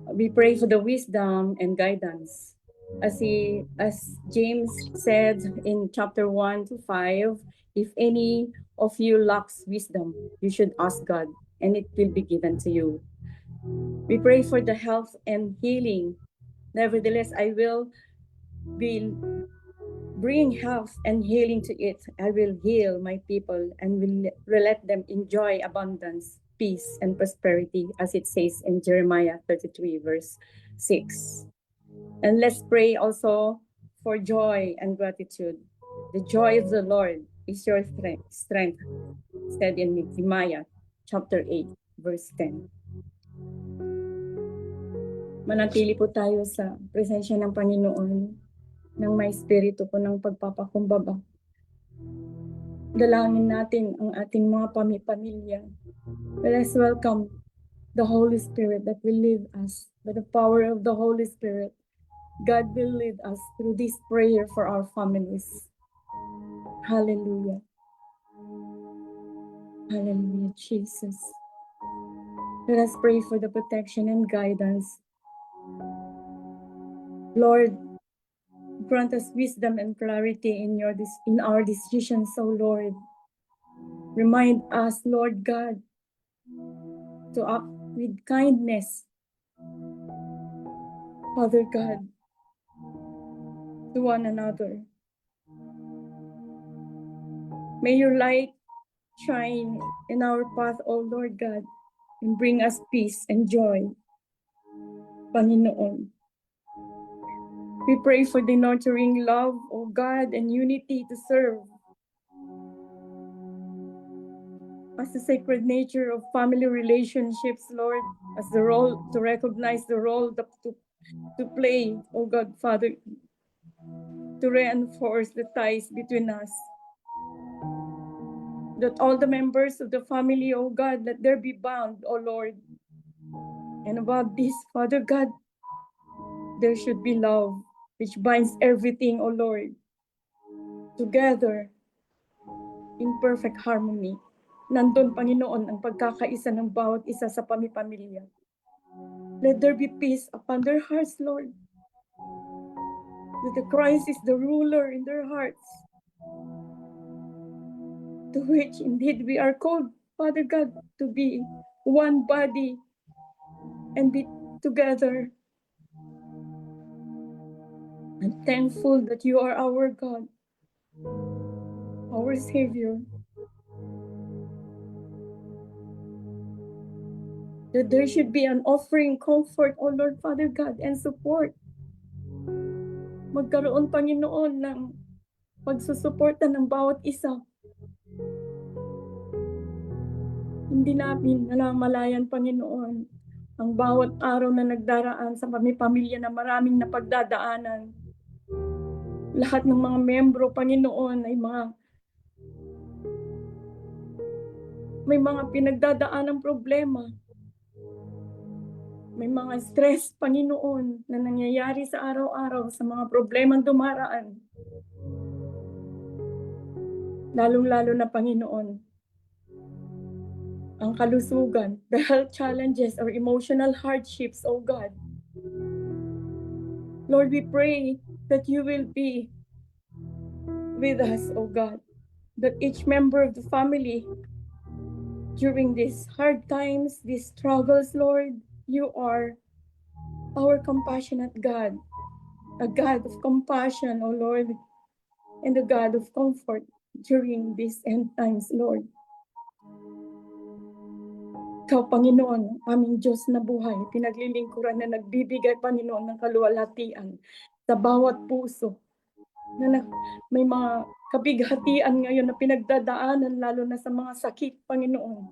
We pray for the wisdom and guidance. As James said in chapter 1 to 5, if any of you lacks wisdom, you should ask God, and it will be given to you. We pray for the health and healing. Nevertheless, I will bring health and healing to it. I will heal my people and will let them enjoy abundance, peace, and prosperity, as it says in Jeremiah 33, verse 6. And let's pray also for joy and gratitude. The joy of the Lord is your strength, said in Nehemiah chapter 8, verse 10. manatili po tayo sa presensya ng Panginoon ng may espiritu po ng pagpapakumbaba. Dalangin natin ang ating mga pamilya. Let us welcome the Holy Spirit that will lead us. By the power of the Holy Spirit, God will lead us through this prayer for our families. Hallelujah. Hallelujah, Jesus. Let us pray for the protection and guidance. Lord, grant us wisdom and clarity in our decisions, O Lord. Remind us, Lord God, to act with kindness, Father God, to one another. May your light shine in our path, O Lord God, and bring us peace and joy, Panginoon. We pray for the nurturing love, O God, and unity to serve as the sacred nature of family relationships, Lord, as the role to recognize the role to play, O God, Father, to reinforce the ties between us. That all the members of the family, O God, let there be bound, O Lord. And above this, Father God, there should be love, which binds everything, O Lord, together in perfect harmony. Nandun, Panginoon, ang pagkakaisa ng bawat isa sa pamilya. Let there be peace upon their hearts, Lord. That the Christ is the ruler in their hearts, to which indeed we are called, Father God, to be one body and be together. I'm thankful that you are our God, our Savior. That there should be an offering, comfort, O Lord, Father God, and support. Magkaroon, Panginoon, ng pagsusuporta ng bawat isa. Hindi namin namalayan, Panginoon, ang bawat araw na nagdaraan sa pamilya na maraming napagdadaanan. Lahat ng mga membro, Panginoon, ay may mga pinagdadaanang problema. May mga stress, Panginoon, na nangyayari sa araw-araw sa mga problemang dumaraan. Lalong-lalo na, Panginoon, ang kalusugan, the health challenges or emotional hardships, O God. Lord, we pray that you will be with us, O God, that each member of the family during these hard times, these struggles, Lord, you are our compassionate God, a God of compassion, O Lord, and a God of comfort during these end times, Lord. Ikaw, Panginoon, aming Diyos na buhay, pinaglilingkuran na nagbibigay, Panginoon, ng kaluwalhatian sa bawat puso na may mga kabighatian ngayon na pinagdadaanan, lalo na sa mga sakit, Panginoon.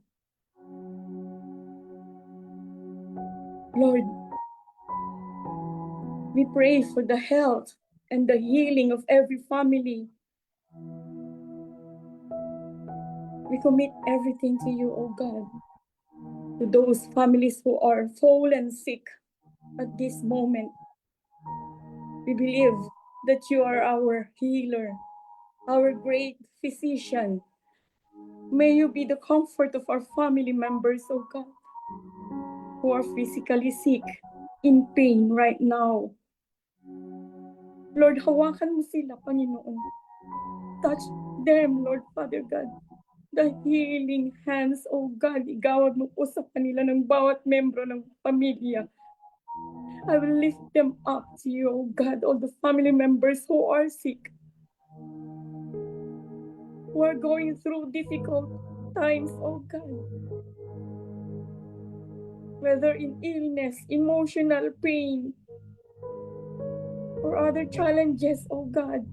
Lord, we pray for the health and the healing of every family. We commit everything to you, O God. To those families who are fallen sick at this moment, we believe that you are our healer, our great physician. May you be the comfort of our family members, O God, who are physically sick, in pain right now. Lord, hawakan mo sila, Panginoon. Touch them, Lord, Father God. The healing hands, O God, igawad mo po sa kanila ng bawat membro ng pamilya. I will lift them up to you, O God, all the family members who are sick, who are going through difficult times, O God. Whether in illness, emotional pain, or other challenges, O God.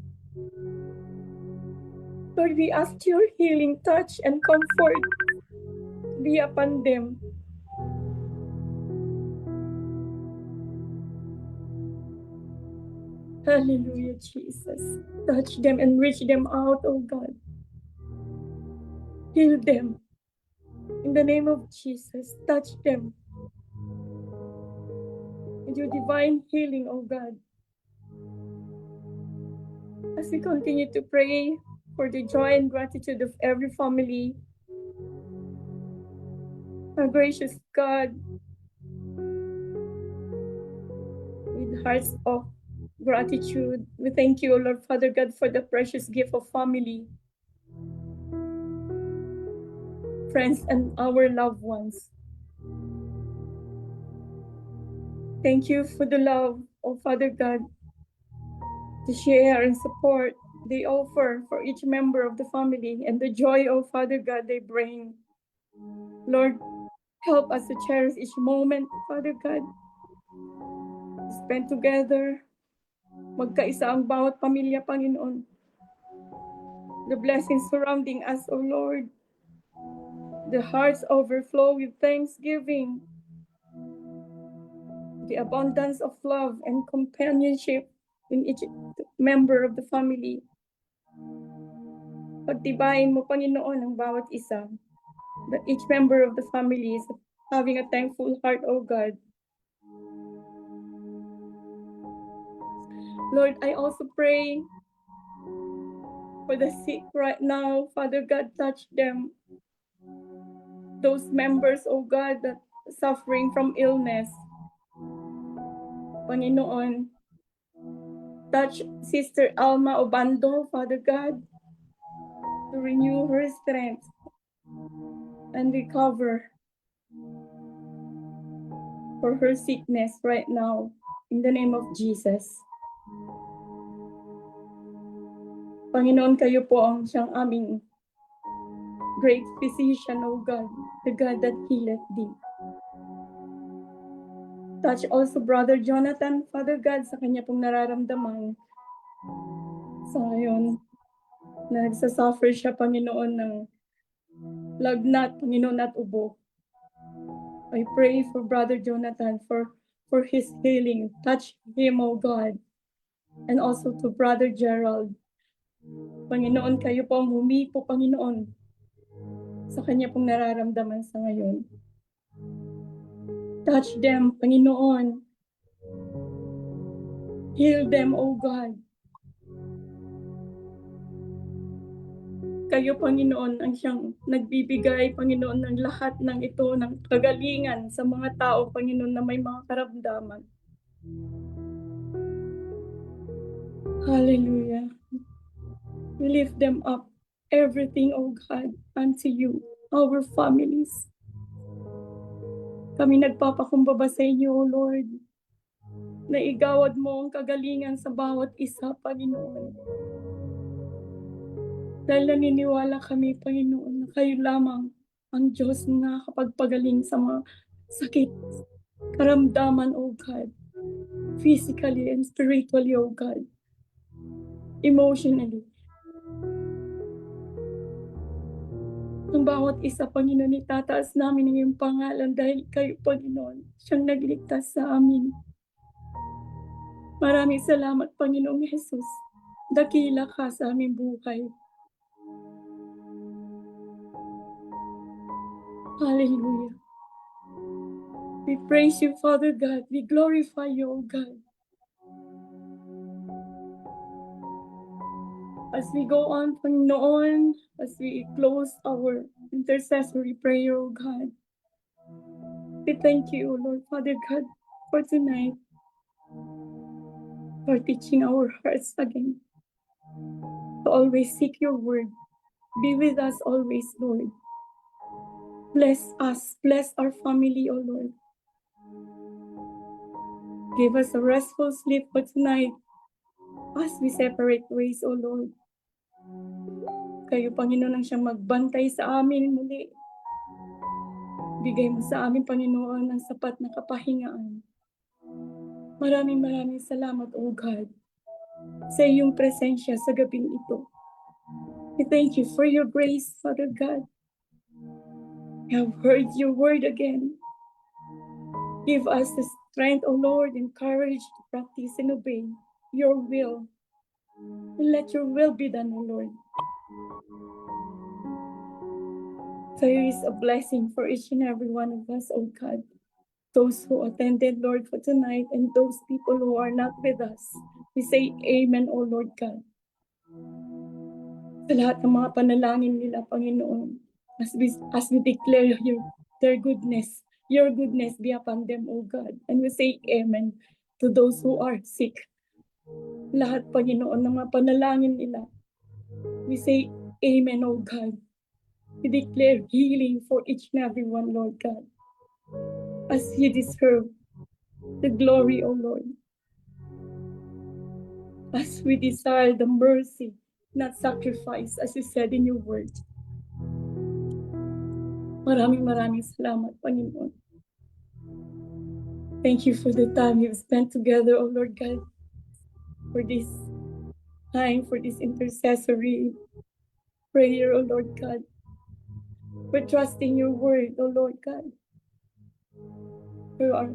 Lord, we ask your healing touch and comfort be upon them. Hallelujah, Jesus. Touch them and reach them out, oh God. Heal them. In the name of Jesus, touch them with your divine healing, oh God. As we continue to pray for the joy and gratitude of every family, our gracious God, with hearts of gratitude, we thank you, O Lord Father God, for the precious gift of family, friends, and our loved ones. Thank you for the love of Father God, the share and support they offer for each member of the family, and the joy of Father God they bring. Lord, help us to cherish each moment, Father God, to spend together, magkaisa ang bawat pamilya, Panginoon. The blessings surrounding us, O Lord. The hearts overflow with thanksgiving. The abundance of love and companionship in each member of the family. Pagtibayin mo, Panginoon, ang bawat isa. That each member of the family is having a thankful heart, O God. Lord, I also pray for the sick right now. Father God, touch them. Those members, oh God, that suffering from illness. Panginoon, touch Sister Alma Obando, Father God, to renew her strength and recover for her sickness right now. In the name of Jesus. Panginoon, kayo po ang siyang aming great physician, O God, the God that healeth thee. Touch also Brother Jonathan, Father God, sa kanya pong nararamdaman. Sa ngayon, nagsasuffer siya, Panginoon, ng lagnat, Panginoon, at ubo. I pray for Brother Jonathan for his healing. Touch him, O God. And also to Brother Gerald. Panginoon, kayo po ang humipo, Panginoon, sa kanya pong nararamdaman sa ngayon. Touch them, Panginoon. Heal them, O God. Kayo, Panginoon, ang siyang nagbibigay, Panginoon, ng lahat ng ito, ng kagalingan sa mga tao, Panginoon, na may mga karamdaman. Hallelujah. We lift them up, everything, O God, unto you, our families. Kami nagpapakumbaba sa inyo, O Lord, na igawad mo ang kagalingan sa bawat isa, Panginoon. Dahil naniniwala kami, Panginoon, na kayo lamang ang Diyos na nakakapagpagaling sa mga sakit, karamdaman, O God, physically and spiritually, O God, emotionally. Ang bawat isa, Panginoon, itataas namin ang iyong pangalan dahil kayo, Panginoon, siyang nagligtas sa amin. Maraming salamat, Panginoong Jesus. Dakila ka sa aming buhay. Hallelujah. We praise you, Father God. We glorify you, O God. As we go on, Panginoon, as we close our intercessory prayer, O God, we thank you, O Lord, Father God, for tonight, for teaching our hearts again to always seek your word. Be with us always, Lord. Bless us, bless our family, O Lord. Give us a restful sleep for tonight as we separate ways, O Lord. Kayo, Panginoon, ang siyang magbantay sa amin muli. Bigay mo sa amin, Panginoon, ang sapat na kapahingaan. Maraming salamat, O God, sa iyong presensya sa gabing ito. We thank you for your grace, Father God. We have heard your word again. Give us the strength, O Lord, and courage to practice and obey. your will. And let your will be done, O Lord. There is a blessing for each and every one of us, O God. Those who attended, Lord, for tonight, and those people who are not with us. We say amen, O Lord God. Sa lahat ng mga panalangin nila, Panginoon, as we declare their goodness be upon them, O God. And we say amen to those who are sick. Lahat, Panginoon, ng mga panalangin nila, we say amen, O God. We declare healing for each and every one, Lord God, as He deserves the glory, O Lord. As we desire the mercy, not sacrifice, as you said in your word. Maraming salamat, Panginoon. Thank you for the time we've spent together, O Lord God, for this time, for this intercessory prayer, O Lord God. We're trusting your word, O Lord God.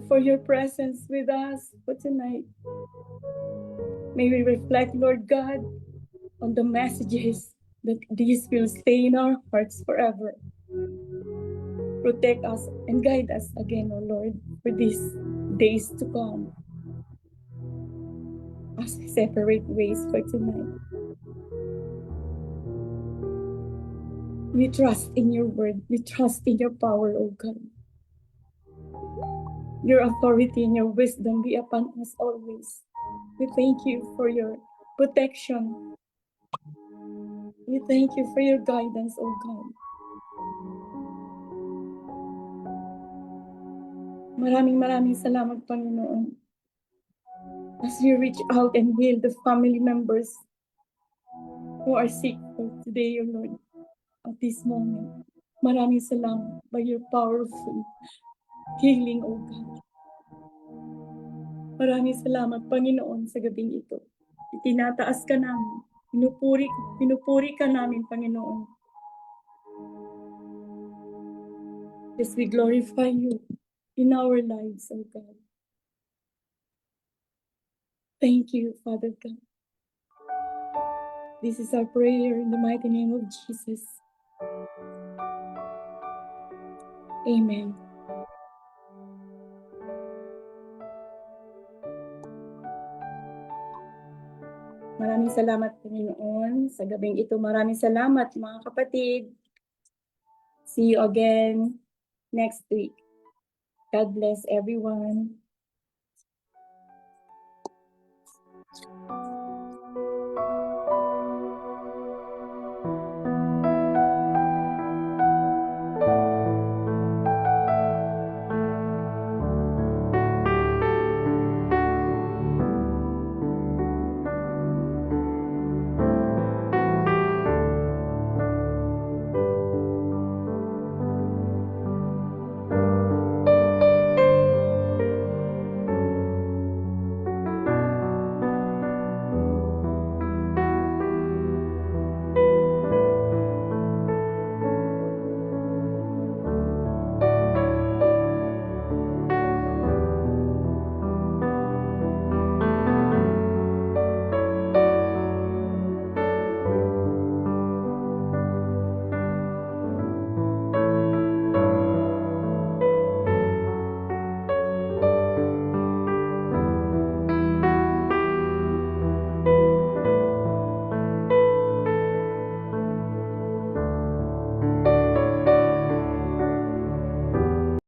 For your presence with us for tonight. May we reflect, Lord God, on the messages that these will stay in our hearts forever. Protect us and guide us again, O Lord, for these days to come. As we separate ways for tonight. We trust in your word. We trust in your power, O God. Your authority and your wisdom be upon us always. We thank you for your protection. We thank you for your guidance, O God. Maraming salamat, Panginoon. As we reach out and heal the family members who are sick for today, O Lord, at this moment. Maraming salamat by your powerful healing, O God. Maraming salamat, Panginoon, sa gabing ito. Itinataas ka namin. Pinupuri ka namin, Panginoon. Yes, we glorify you in our lives, O God. Thank you, Father God. This is our prayer in the mighty name of Jesus. Amen. Maraming salamat, Panginoon, sa gabing ito. Maraming salamat, mga kapatid. See you again next week. God bless everyone.